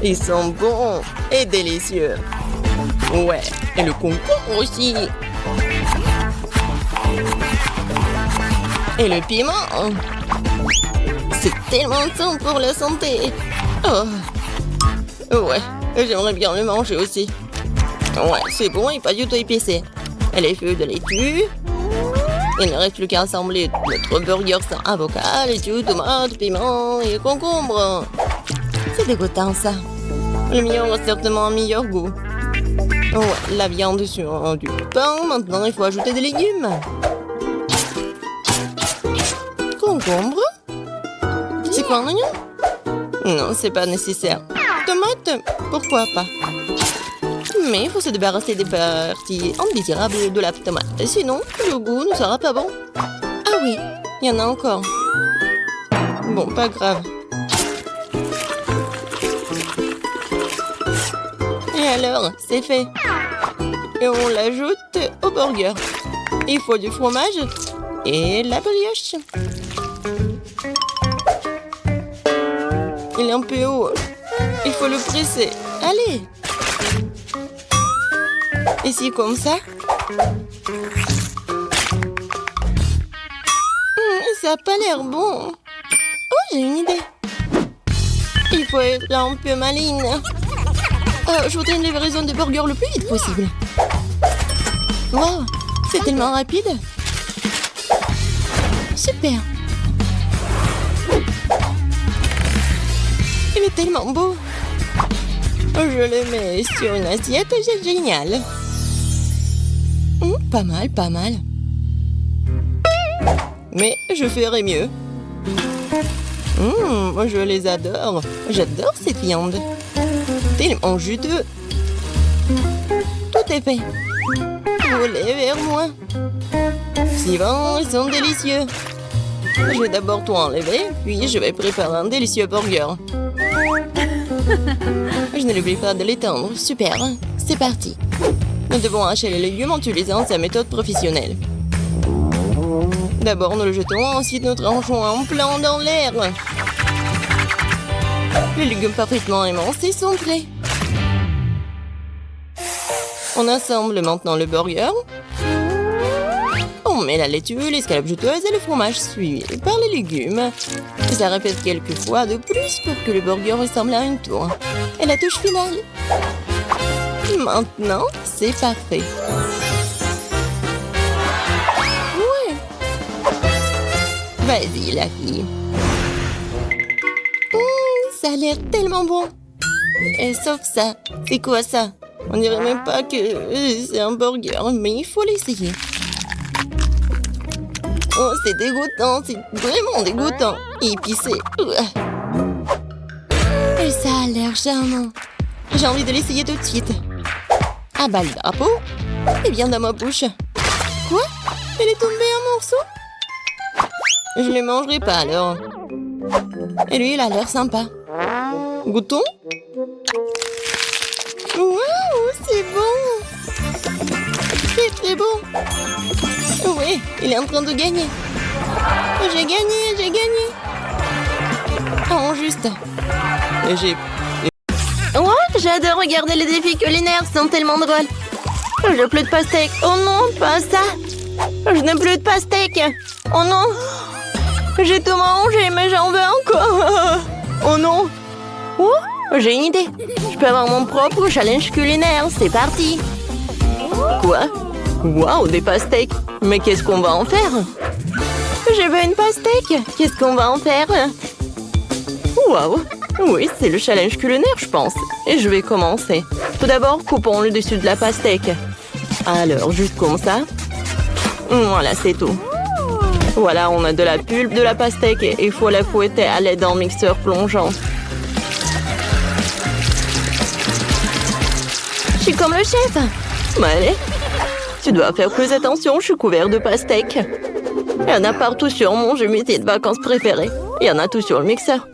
Ils sont bons et délicieux. Ouais, et le concombre aussi. Et le piment. C'est tellement sain pour la santé. Oh. Ouais, j'aimerais bien le manger aussi. Ouais, c'est bon et pas du tout épicé. Et les feuilles de laitue. Il ne reste plus qu'à assembler notre burger sans avocat, laitue, tomate, piment et concombre. C'est dégoûtant, ça. Le mien a certainement un meilleur goût. Ouais, la viande sur du pain. Maintenant, il faut ajouter des légumes. Concombre? C'est quoi un oignon? Non, c'est pas nécessaire. Tomate? Pourquoi pas? Mais il faut se débarrasser des parties indésirables de la tomate. Sinon, le goût ne sera pas bon. Ah oui, il y en a encore. Bon, pas grave. Et alors, c'est fait. Et on l'ajoute au burger. Il faut du fromage et la brioche. Il est un peu haut. Il faut le presser. Allez. Ici, comme ça. Ça n'a pas l'air bon. Oh, j'ai une idée. Il faut être un peu maligne. Je voudrais une livraison de burger le plus vite possible. Wow, c'est tellement rapide. Super. Il est tellement beau. Je le mets sur une assiette, c'est génial. Pas mal, pas mal. Mais je ferai mieux. Je les adore. J'adore cette viande. Tellement juteux. Tout est fait. Roulez vers moi. Suivant, ils sont délicieux. Je vais d'abord tout enlever, puis je vais préparer un délicieux burger. Je ne l'oublie pas de l'étendre. Super. C'est parti. Nous devons hacher les légumes en utilisant sa méthode professionnelle. D'abord, nous le jetons, ensuite nous tranchons en plan dans l'air. Les légumes parfaitement émincés sont prêts. On assemble maintenant le burger. On met la laitue, l'escalope juteuse et le fromage suivi par les légumes. Ça répète quelques fois de plus pour que le burger ressemble à une tour. Et la touche finale. Maintenant, c'est parfait. Ouais. Vas-y, la fille. Ça a l'air tellement bon. Et sauf ça. C'est quoi ça? On dirait même pas que c'est un burger, mais il faut l'essayer. Oh, c'est dégoûtant, c'est vraiment dégoûtant. Épicé. Et ça a l'air charmant. J'ai envie de l'essayer tout de suite. Ah bah le drapeau. Il vient dans ma bouche. Quoi? Elle est tombée en morceaux? Je ne le mangerai pas alors. Et lui, il a l'air sympa. Goûtons? Waouh, c'est bon! C'est très bon! Oui, il est en train de gagner. J'ai gagné! Oh, juste. Et j'ai... Oh, j'adore regarder les défis culinaires, ils sont tellement drôles. J'ai plus de pastèque. Oh non, pas ça. Je n'ai plus de pastèque. Oh non. J'ai tout mangé, mais j'en veux encore. Oh non. Oh, j'ai une idée. Je peux avoir mon propre challenge culinaire. C'est parti. Quoi? Waouh, des pastèques. Mais qu'est-ce qu'on va en faire? Je veux une pastèque. Qu'est-ce qu'on va en faire? Waouh. Oui, c'est le challenge culinaire, je pense. Et je vais commencer. Tout d'abord, coupons le dessus de la pastèque. Alors, juste comme ça. Voilà, c'est tout. Voilà, on a de la pulpe de la pastèque et il faut la fouetter à l'aide d'un mixeur plongeant. Je suis comme le chef. Allez, tu dois faire plus attention, je suis couvert de pastèques. Il y en a partout sur mon jumeté de vacances préférées. Il y en a tout sur le mixeur.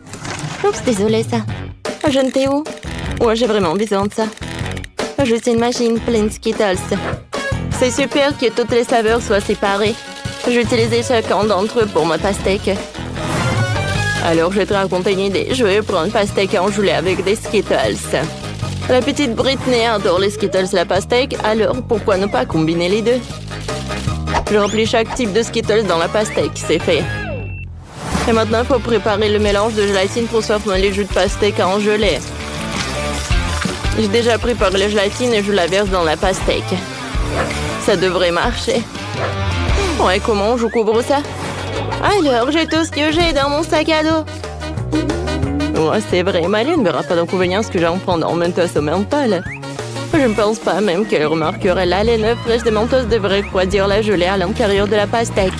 Oups, désolée ça. Je ne t'ai où? Ouais, j'ai vraiment besoin de ça. Je suis une machine pleine de Skittles. C'est super que toutes les saveurs soient séparées. J'ai utilisé chacun d'entre eux pour ma pastèque. Alors, je vais te raconter une idée. Je vais prendre pastèque engelée avec des Skittles. La petite Britney adore les Skittles et la pastèque, alors pourquoi ne pas combiner les deux? Je remplis chaque type de Skittles dans la pastèque, c'est fait. Et maintenant, il faut préparer le mélange de gélatine pour sortir les jus de pastèque en gelée. J'ai déjà préparé la gélatine et je la verse dans la pastèque. Ça devrait marcher. Ouais, comment je couvre ça? Alors, j'ai tout ce que j'ai dans mon sac à dos. Ouais, c'est vrai, Maline ne verra pas d'inconvénient ce que j'ai en prendre en Mentos au menthol. Je ne pense pas même qu'elle remarquerait la laine fraîche de Mentos devrait refroidir la gelée à l'intérieur de la pastèque.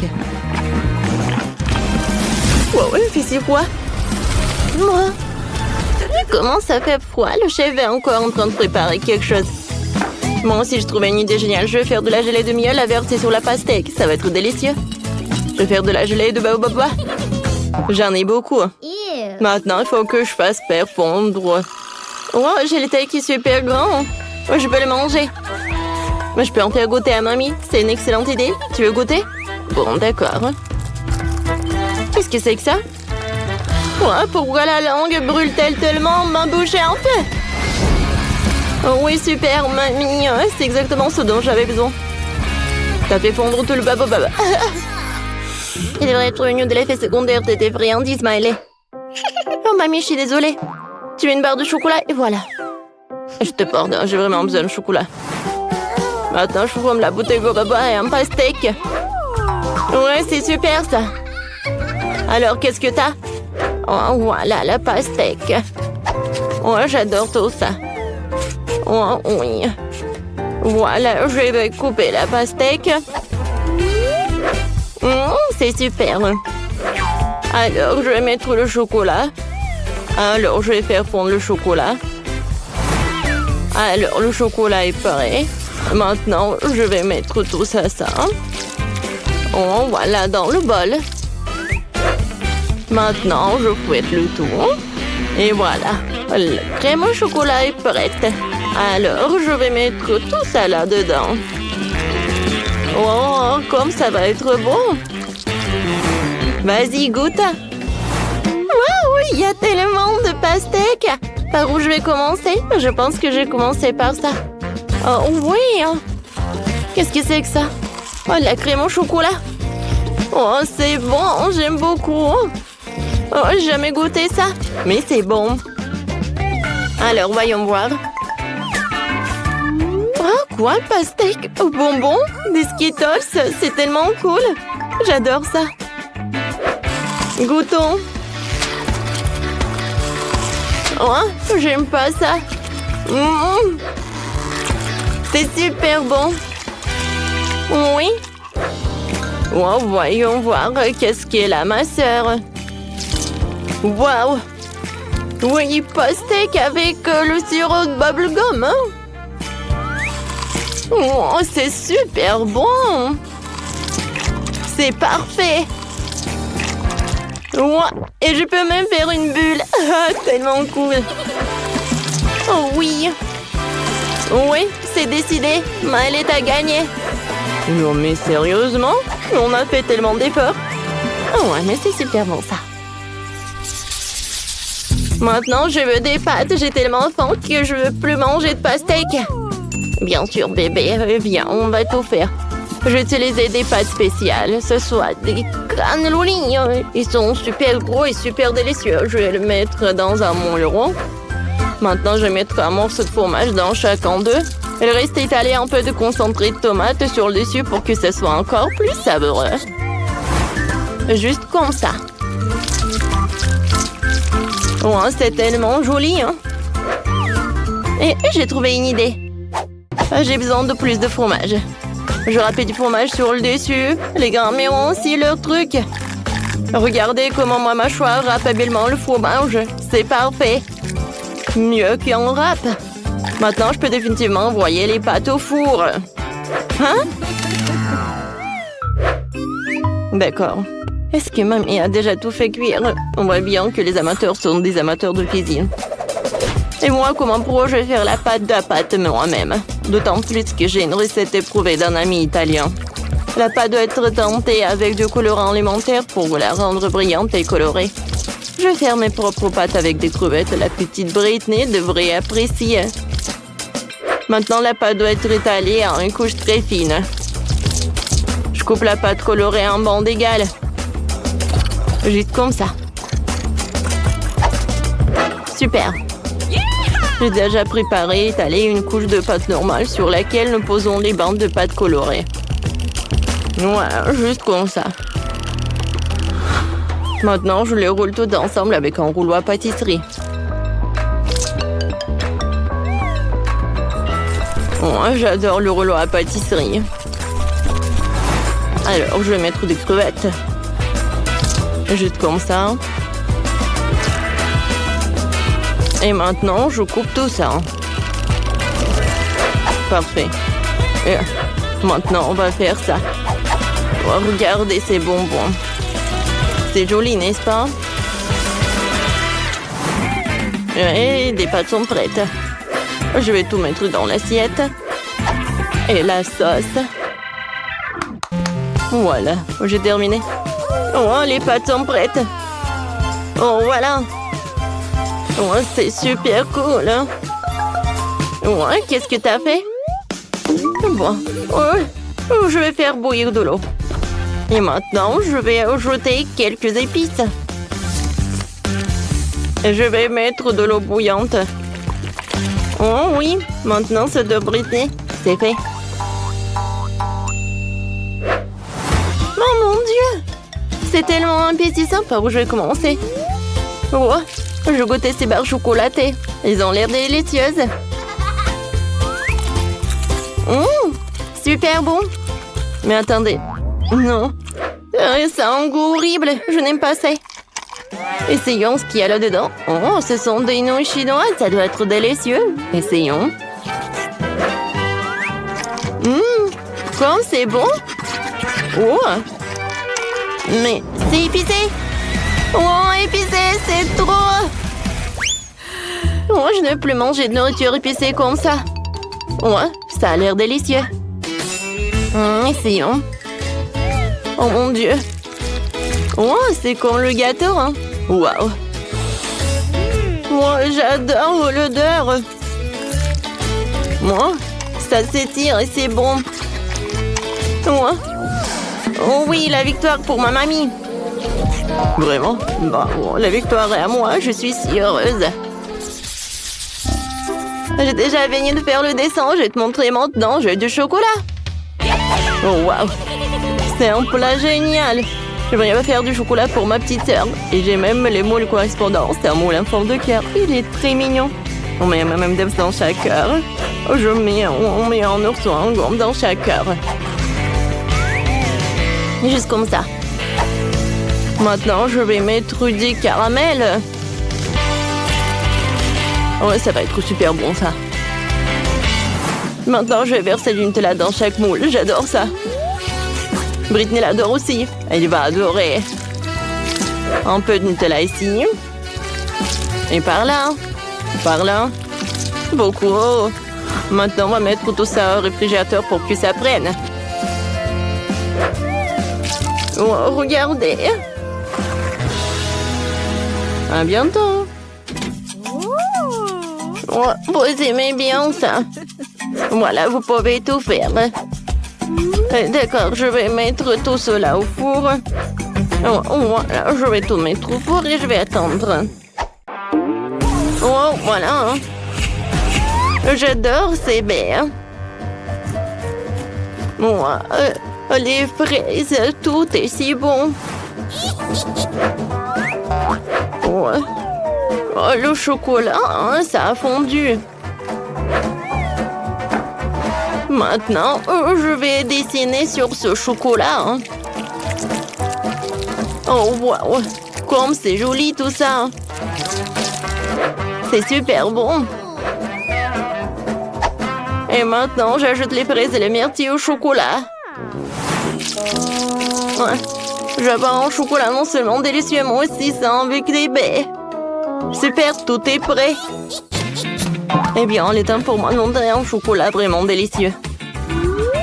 Wow, il fait si froid. Moi, comment ça fait froid? Le chef est encore en train de préparer quelque chose. Moi aussi, je trouvais une idée géniale. Je vais faire de la gelée de miel à verser sur la pastèque. Ça va être délicieux. Je vais faire de la gelée de baobab. J'en ai beaucoup. Maintenant, il faut que je fasse faire fondre. Oh, j'ai le taille qui est super grand. Oh, je peux le manger. Mais je peux en faire goûter à mamie. C'est une excellente idée. Tu veux goûter? Bon, d'accord. Qu'est-ce que c'est que ça? Oh, pourquoi la langue brûle-t-elle tellement? Ma bouche est en feu. Oh oui, super, mamie. C'est exactement ce dont j'avais besoin. T'as fait fondre tout le baobab. Il devrait être une de l'effet secondaire de tes friandises, Smiley. Oh, mamie, je suis désolée. Tu veux une barre de chocolat et voilà. Je te pardonne, j'ai vraiment besoin de chocolat. Maintenant, je forme la bouteille baobab et un pastèque. Ouais, c'est super, ça. Alors, qu'est-ce que t'as? Oh, voilà, la pastèque. Oh, j'adore tout ça. Oh, oui. Voilà, je vais couper la pastèque. C'est super. Alors, je vais mettre le chocolat. Alors, je vais faire fondre le chocolat. Alors, le chocolat est prêt. Maintenant, je vais mettre tout ça. Oh, voilà, dans le bol. Maintenant, je fouette le tout. Et voilà, la crème au chocolat est prête. Alors, je vais mettre tout ça là-dedans. Oh, comme ça va être bon. Vas-y, goûte. Waouh, il y a tellement de pastèques. Par où je vais commencer? Je pense que je vais commencer par ça. Oh oui. Qu'est-ce que c'est que ça? Oh, la crème au chocolat. Oh, c'est bon, j'aime beaucoup. Oh, j'ai jamais goûté ça. Mais c'est bon. Alors, voyons voir. Oh, quoi, pastèque au bonbon? Des Skittles, c'est tellement cool. J'adore ça. Goûtons. Oh, j'aime pas ça. C'est super bon. Oui. Oh, voyons voir qu'est-ce qu'est là, ma sœur. Waouh. Oui, pastèque avec le sirop de bubblegum. Hein? Oh, c'est super bon. C'est parfait. Ouais, et je peux même faire une bulle. Tellement cool. Oh oui. Oui, c'est décidé. Maëlle a gagné. Non mais sérieusement? On a fait tellement d'efforts. Oh ouais, mais c'est super bon ça. Maintenant, je veux des pâtes. J'ai tellement faim que je veux plus manger de pastèque. Bien sûr, bébé. Viens, on va tout faire. J'ai utilisé des pâtes spéciales. Ce soit des canneloni. Ils sont super gros et super délicieux. Je vais le mettre dans un moule rond. Maintenant, je vais mettre un morceau de fromage dans chacun d'eux. Le reste étaler un peu de concentré de tomate sur le dessus pour que ce soit encore plus savoureux. Juste comme ça. Oh, c'est tellement joli, hein? Et j'ai trouvé une idée. J'ai besoin de plus de fromage. Je râpe du fromage sur le dessus. Les grands-mères ont aussi leur truc. Regardez comment ma mâchoire râpe habilement le fromage. C'est parfait. Mieux qu'un râpe. Maintenant, je peux définitivement envoyer les pâtes au four. Hein? D'accord. Est-ce que mamie a déjà tout fait cuire? On voit bien que les amateurs sont des amateurs de cuisine. Et moi, comment je vais faire la pâte de la pâte moi-même? D'autant plus que j'ai une recette éprouvée d'un ami italien. La pâte doit être teintée avec du colorant alimentaire pour la rendre brillante et colorée. Je vais faire mes propres pâtes avec des crevettes. La petite Britney devrait apprécier. Maintenant, la pâte doit être étalée en une couche très fine. Je coupe la pâte colorée en bandes égales. Juste comme ça. Super. J'ai déjà préparé et étalé une couche de pâte normale sur laquelle nous posons les bandes de pâte colorée. Voilà, juste comme ça. Maintenant, je les roule toutes ensemble avec un rouleau à pâtisserie. Oh, j'adore le rouleau à pâtisserie. Alors, je vais mettre des crevettes. Juste comme ça. Et maintenant, je coupe tout ça. Parfait. Et maintenant, on va faire ça. Oh, regardez ces bonbons. C'est joli, n'est-ce pas? Et des pâtes sont prêtes. Je vais tout mettre dans l'assiette. Et la sauce. Voilà, j'ai terminé. Oh, les pâtes sont prêtes. Oh, voilà. Oh, c'est super cool. Ouais, qu'est-ce que t'as fait? Bon, je vais faire bouillir de l'eau. Et maintenant, je vais ajouter quelques épices. Je vais mettre de l'eau bouillante. Oh oui, maintenant c'est de Britney. C'est fait. Oh mon Dieu! C'est tellement appétissant par où je vais commencer. Oh, je goûtais ces barres chocolatées. Elles ont l'air délicieuses. Super bon. Mais attendez. Non. Ça a un goût horrible. Je n'aime pas ça. Essayons ce qu'il y a là-dedans. Oh, ce sont des nouilles chinoises. Ça doit être délicieux. Essayons. Comme c'est bon. Oh. Mais c'est épicé. Oh, épicé, c'est trop. Oh, je ne veux plus manger de nourriture épicée comme ça. Ouais, ça a l'air délicieux. Essayons. Oh mon Dieu. Oh, c'est comme le gâteau, hein. Waouh. Moi, j'adore l'odeur. Moi, ça s'étire et c'est bon. Ouais. Oh oui, la victoire pour ma mamie. Vraiment? Bravo, la victoire est à moi, je suis si heureuse. J'ai déjà fini de faire le dessin, je vais te montrer maintenant, j'ai du chocolat. Oh waouh, c'est un plat génial. J'aimerais faire du chocolat pour ma petite sœur. Et j'ai même les moules correspondants, c'est un moule en forme de cœur. Il est très mignon. On met même des dans chaque cœur. On met un ourson en gomme dans chaque cœur. Juste comme ça. Maintenant, je vais mettre du caramel. Ouais, ça va être super bon, ça. Maintenant, je vais verser du Nutella dans chaque moule. J'adore ça. Britney l'adore aussi. Elle va adorer. Un peu de Nutella ici. Et par là. Par là. Beaucoup. Maintenant, on va mettre tout ça au réfrigérateur pour que ça prenne. Oh, regardez. À bientôt. Oh, vous aimez bien ça. Voilà, vous pouvez tout faire. D'accord, je vais mettre tout cela au four. Oh, voilà, je vais tout mettre au four et je vais attendre. Oh, voilà. J'adore ces baies. Moi, les fraises, tout est si bon. Oh, le chocolat, hein, ça a fondu. Maintenant, je vais dessiner sur ce chocolat. Hein. Oh, wow! Comme c'est joli tout ça. C'est super bon. Et maintenant, j'ajoute les fraises et les myrtilles au chocolat. Ouais. J'avais un chocolat non seulement délicieux, mais aussi sain avec des baies. Super, tout est prêt. Eh bien, il est temps pour moi de montrer un chocolat vraiment délicieux.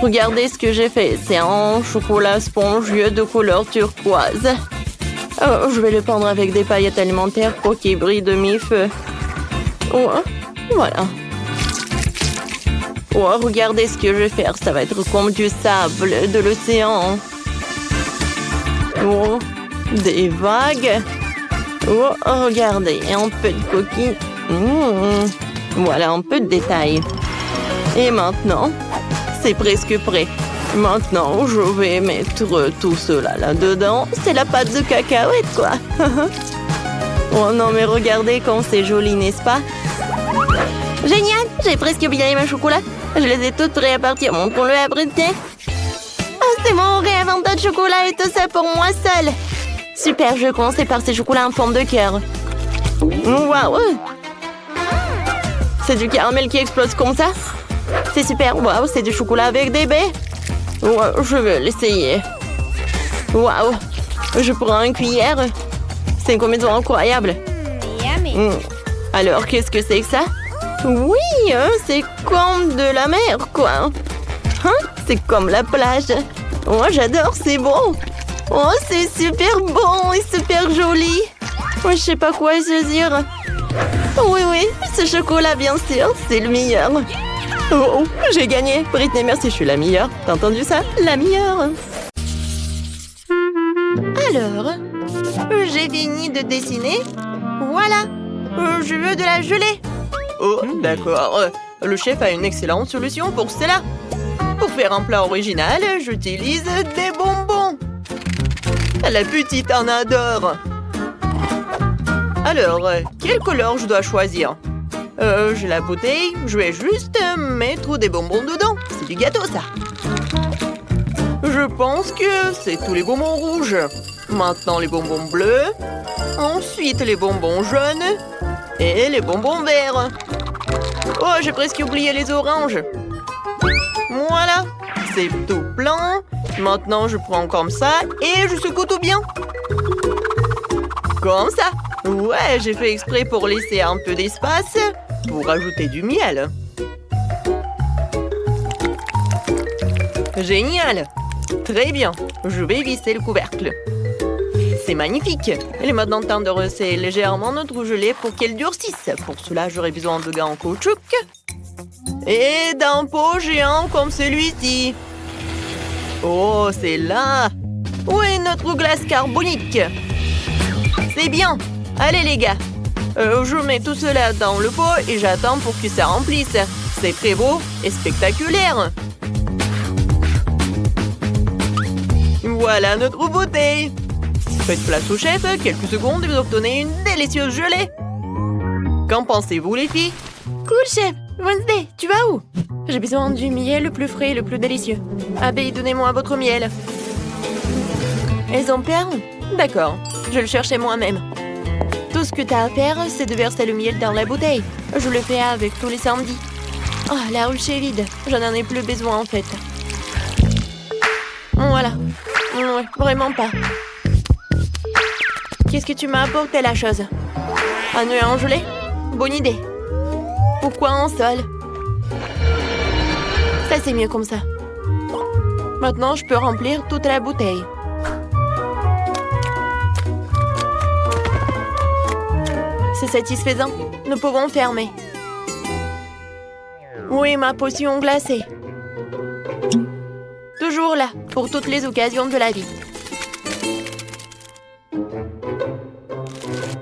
Regardez ce que j'ai fait. C'est un chocolat spongieux de couleur turquoise. Oh, je vais le peindre avec des paillettes alimentaires pour qu'il brille de mi-feu. Oh, voilà. Oh, regardez ce que je vais faire. Ça va être comme du sable de l'océan. Oh, des vagues. Oh, regardez, un peu de coquille. Voilà, un peu de détails. Et maintenant, c'est presque prêt. Maintenant, je vais mettre tout cela là-dedans. C'est la pâte de cacahuète, quoi. Oh non, mais regardez comme c'est joli, n'est-ce pas? Génial! J'ai presque oublié mes chocolats. Je les ai toutes prêts à partir. Montrons-le après, tiens. Oh, c'est mon rêve, un tas de chocolat et tout ça pour moi seule. Super, je vais commencer par ces chocolats en forme de cœur. Waouh! C'est du caramel qui explose comme ça? C'est super. Waouh, c'est du chocolat avec des baies. Wow, je vais l'essayer. Waouh! Je prends une cuillère. C'est une combinaison incroyable. Alors, qu'est-ce que c'est que ça? Oui, c'est comme de la mer, quoi. C'est comme la plage. Oh, j'adore, c'est beau. Oh, c'est super bon et super joli. Oh, je sais pas quoi choisir. Oui, ce chocolat, bien sûr, c'est le meilleur. Oh, j'ai gagné. Britney, merci, je suis la meilleure. T'as entendu ça? La meilleure. Alors, j'ai fini de dessiner. Voilà. Je veux de la gelée. Oh, d'accord. Le chef a une excellente solution pour cela. Pour faire un plat original, j'utilise des bonbons. La petite en adore. Alors, quelle couleur je dois choisir? J'ai la bouteille, je vais juste mettre des bonbons dedans. C'est du gâteau, ça. Je pense que c'est tous les bonbons rouges. Maintenant, les bonbons bleus. Ensuite, les bonbons jaunes. Et les bonbons verts. Oh, j'ai presque oublié les oranges. Voilà, c'est tout plein. Maintenant, je prends comme ça et je secoue tout bien. Comme ça. Ouais, j'ai fait exprès pour laisser un peu d'espace pour ajouter du miel. Génial. Très bien. Je vais visser le couvercle. C'est magnifique. Il est maintenant temps de resserrer légèrement notre gelée pour qu'elle durcisse. Pour cela, j'aurai besoin de gants en caoutchouc et d'un pot géant comme celui-ci. Oh, c'est là. Où est notre glace carbonique? C'est bien. Allez, les gars. Je mets tout cela dans le pot et j'attends pour que ça remplisse. C'est très beau et spectaculaire. Voilà notre bouteille. Faites place au chef, quelques secondes et vous obtenez une délicieuse gelée. Qu'en pensez-vous, les filles? Cool, chef. Wednesday, tu vas où? J'ai besoin du miel le plus frais et le plus délicieux. Abeille, donnez-moi votre miel. Elles en perdent? D'accord, je le cherchais moi-même. Tout ce que t'as à faire, c'est de verser le miel dans la bouteille. Je le fais avec tous les samedis. Oh, la ruche est vide. J'en ai plus besoin, en fait. Voilà. Ouais, vraiment pas. Qu'est-ce que tu m'as apporté, la chose? Un œuf en gelée? Bonne idée. Pourquoi un seul? Ça, c'est mieux comme ça. Maintenant, je peux remplir toute la bouteille. C'est satisfaisant. Nous pouvons fermer. Oui, ma potion glacée. Toujours là, pour toutes les occasions de la vie.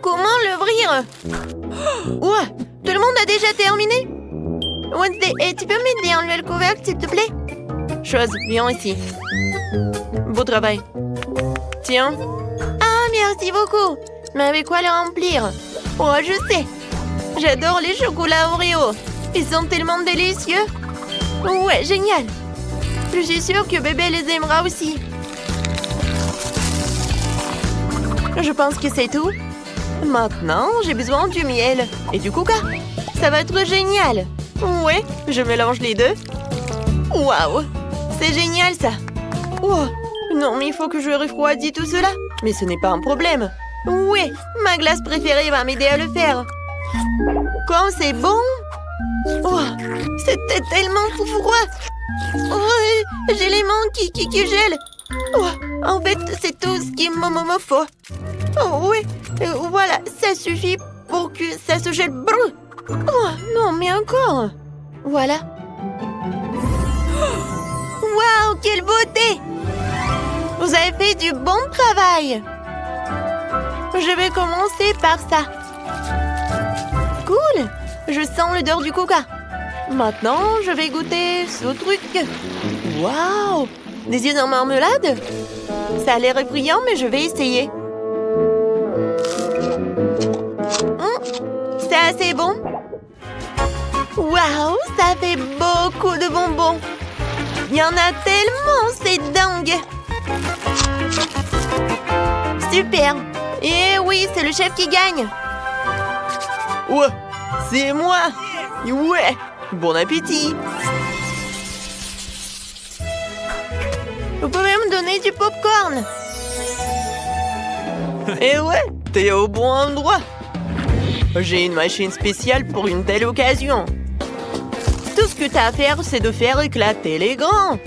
Comment l'ouvrir? Ouais, tout le monde a déjà terminé? Wednesday, tu peux m'aider à enlever le couvercle, s'il te plaît? Chose, viens ici. Beau travail. Tiens. Ah, merci beaucoup. Mais avec quoi le remplir? Oh, je sais. J'adore les chocolats Oreo. Ils sont tellement délicieux. Ouais, génial. Je suis sûre que bébé les aimera aussi. Je pense que c'est tout. Maintenant, j'ai besoin du miel et du coca. Ça va être génial. Ouais, je mélange les deux. Waouh, c'est génial ça. Oh, non, mais il faut que je refroidisse tout cela. Mais ce n'est pas un problème. Ouais, ma glace préférée va m'aider à le faire. Comme c'est bon. Oh, c'était tellement froid. Oh, j'ai les mains qui gèlent. Oh, en fait, c'est tout ce qu'il me faut. Oh oui, voilà, ça suffit pour que ça se gèle. Brrr. Oh, non, mais encore. Voilà. Waouh, quelle beauté! Vous avez fait du bon travail. Je vais commencer par ça. Cool! Je sens l'odeur du coca. Maintenant, je vais goûter ce truc. Waouh! Des yeux en marmelade? Ça a l'air effrayant, mais je vais essayer. C'est assez bon. Waouh! Ça fait beaucoup de bonbons. Il y en a tellement, c'est dingue. Super. Et oui, c'est le chef qui gagne. Ouais, c'est moi. Ouais, bon appétit. Vous pouvez me donner du popcorn? Et ouais, t'es au bon endroit. J'ai une machine spéciale pour une telle occasion. Tout ce que t'as à faire, c'est de faire éclater les grands.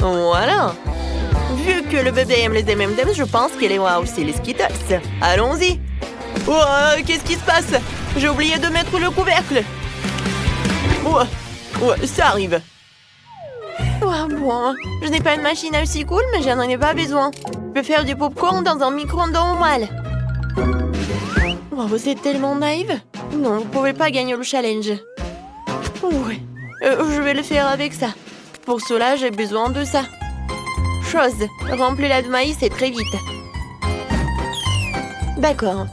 Voilà. Vu que le bébé aime les M&M's, je pense qu'il aimera aussi les Skittles. Allons-y. Oh, qu'est-ce qui se passe? J'ai oublié de mettre le couvercle. Ouais, ça arrive. Oh, bon, je n'ai pas une machine aussi cool, mais je n'en ai pas besoin. Je peux faire du popcorn dans un micro-ondes normal. Oh, vous êtes tellement naïve. Non, vous ne pouvez pas gagner le challenge. Ouais, je vais le faire avec ça. Pour cela, j'ai besoin de ça. Chose, remplis-la de maïs et très vite. D'accord.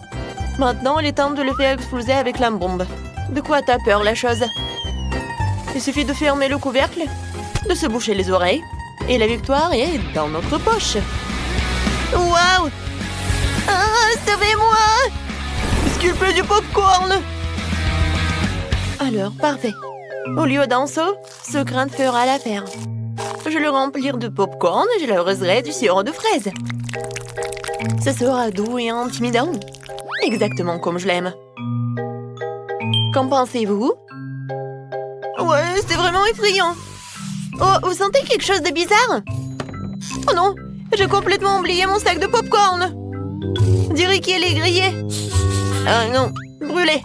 Maintenant, il est temps de le faire exploser avec la bombe. De quoi t'as peur, la chose? Il suffit de fermer le couvercle, de se boucher les oreilles, et la victoire est dans notre poche. Waouh! Ah, sauvez-moi! Sculpter du popcorn! Alors, parfait. Au lieu d'un seau, ce grain fera l'affaire. Je le remplir de popcorn et je l'arroserai du sirop de fraise. Ce sera doux et intimidant. Exactement comme je l'aime. Qu'en pensez-vous? Ouais, c'est vraiment effrayant. Oh, vous sentez quelque chose de bizarre? Oh non, j'ai complètement oublié mon sac de popcorn. On dirait qu'il est grillé. Ah non, brûlé.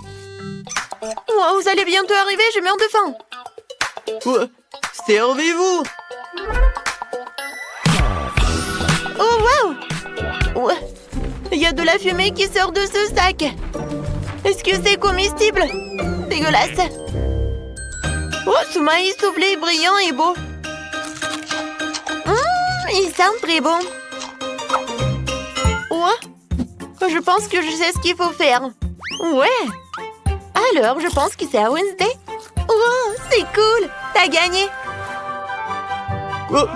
Oh, vous allez bientôt arriver, je meurs de faim. Ouais, servez-vous. Oh, waouh! Ouais, il y a de la fumée qui sort de ce sac. Est-ce que c'est comestible? Dégueulasse. Oh, ce maïs soufflé brillant et beau. Il sent très bon. Ouais, je pense que je sais ce qu'il faut faire. Ouais. Alors, je pense que c'est à Wednesday. Oh, c'est cool. T'as gagné.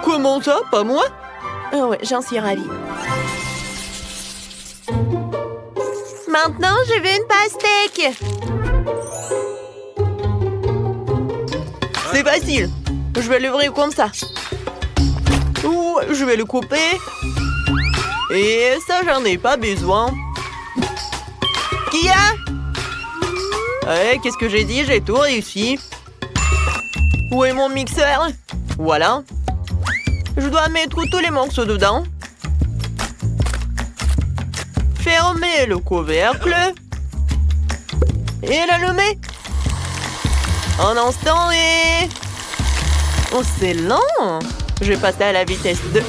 Comment ça? Pas moi? Oh ouais, j'en suis ravie. Maintenant, je veux une pastèque. C'est facile. Je vais l'ouvrir comme ça. Ouais, je vais le couper. Et ça, j'en ai pas besoin. Qui a? Qu'est-ce que j'ai dit? J'ai tout réussi. Où est mon mixeur? Voilà. Je dois mettre tous les morceaux dedans. Fermer le couvercle. Et l'allumer. Un instant et... Oh, c'est lent. Je vais passer à la vitesse 2.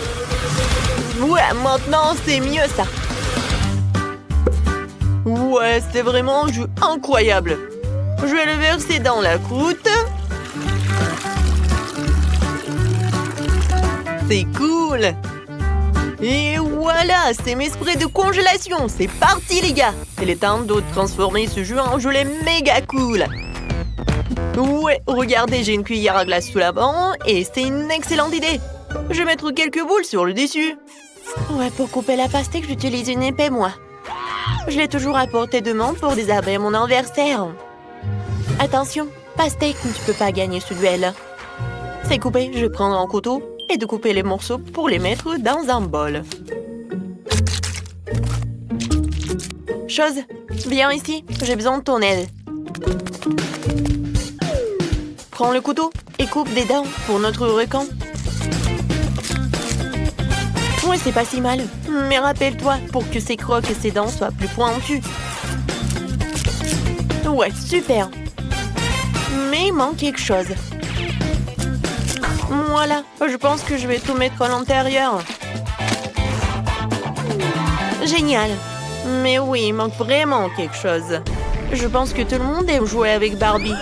Ouais, maintenant, c'est mieux, ça. Ouais, c'est vraiment un jus incroyable. Je vais le verser dans la croûte. C'est cool. Et voilà, c'est mes sprays de congélation. C'est parti, les gars. Il est temps de transformer ce jus en gelée méga cool. Ouais, regardez, j'ai une cuillère à glace sous la banc et c'est une excellente idée. Je vais mettre quelques boules sur le dessus. Ouais, pour couper la pastèque, j'utilise une épée, moi. Je l'ai toujours à portée de main pour désarmer mon adversaire. Attention, pastèque, tu peux pas gagner ce duel. C'est coupé, je vais prendre un couteau et de couper les morceaux pour les mettre dans un bol. Chose, viens ici, j'ai besoin de ton aide. Prends le couteau et coupe des dents pour notre requin. Ouais, c'est pas si mal. Mais rappelle-toi, pour que ses crocs et ses dents soient plus pointues. Ouais, super. Mais il manque quelque chose. Voilà, je pense que je vais tout mettre à l'intérieur. Génial. Mais oui, il manque vraiment quelque chose. Je pense que tout le monde aime jouer avec Barbie.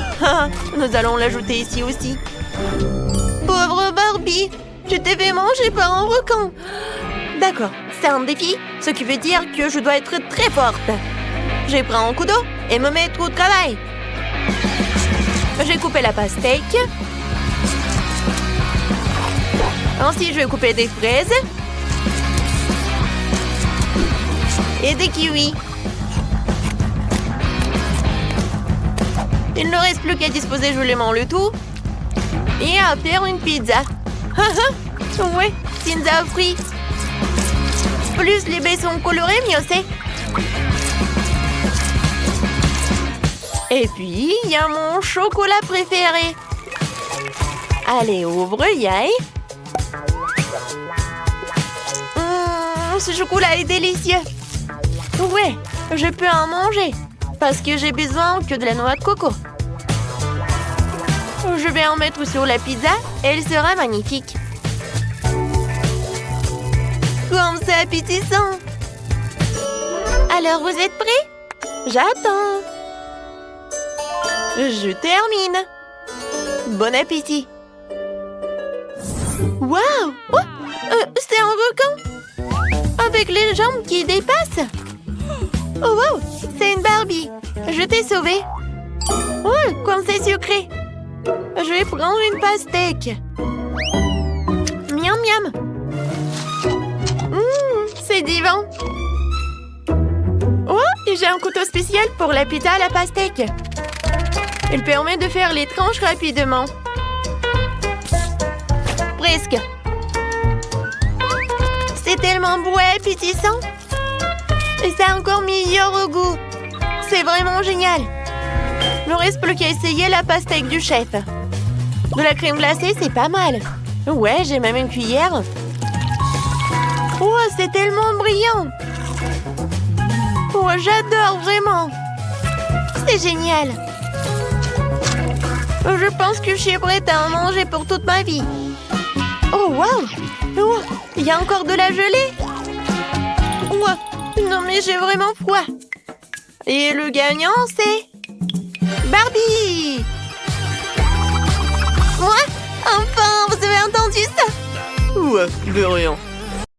Nous allons l'ajouter ici aussi. Pauvre Barbie, tu t'es fait manger par un requin. D'accord, c'est un défi, ce qui veut dire que je dois être très forte. Je prends un couteau et me mettre au travail. J'ai coupé la pastèque. Ensuite, je vais couper des fraises. Et des kiwis. Il ne reste plus qu'à disposer joliment le tout. Et à faire une pizza. Ouais, pizza frite. Plus les baies sont colorées, mieux c'est. Et puis, il y a mon chocolat préféré. Allez, ouvre, yaï. Ce chocolat est délicieux. Ouais, je peux en manger. Parce que j'ai besoin que de la noix de coco. Je vais en mettre sur la pizza et elle sera magnifique. Comme c'est appétissant. Alors, vous êtes prêts? J'attends. Je termine. Bon appétit. Waouh! Oh, c'est un requin avec les jambes qui dépassent. Oh wow! C'est une Barbie. Je t'ai sauvée. Oh, comme c'est sucré. Je vais prendre une pastèque. Miam miam. C'est divin. Oh, et j'ai un couteau spécial pour la pizza à la pastèque. Il permet de faire les tranches rapidement. Presque. C'est tellement beau et appétissant. Et c'est encore meilleur au goût. C'est vraiment génial. Il ne reste plus qu'à essayer la pastèque du chef. De la crème glacée, c'est pas mal. Ouais, j'ai même une cuillère. Oh, c'est tellement brillant. Oh, j'adore vraiment. C'est génial. Je pense que je suis prête à en manger pour toute ma vie. Oh, wow! Oh, il y a encore de la gelée. Oh, non, mais j'ai vraiment froid. Et le gagnant, c'est... Barbie! Moi? Enfin, vous avez entendu ça? Ouais, de rien.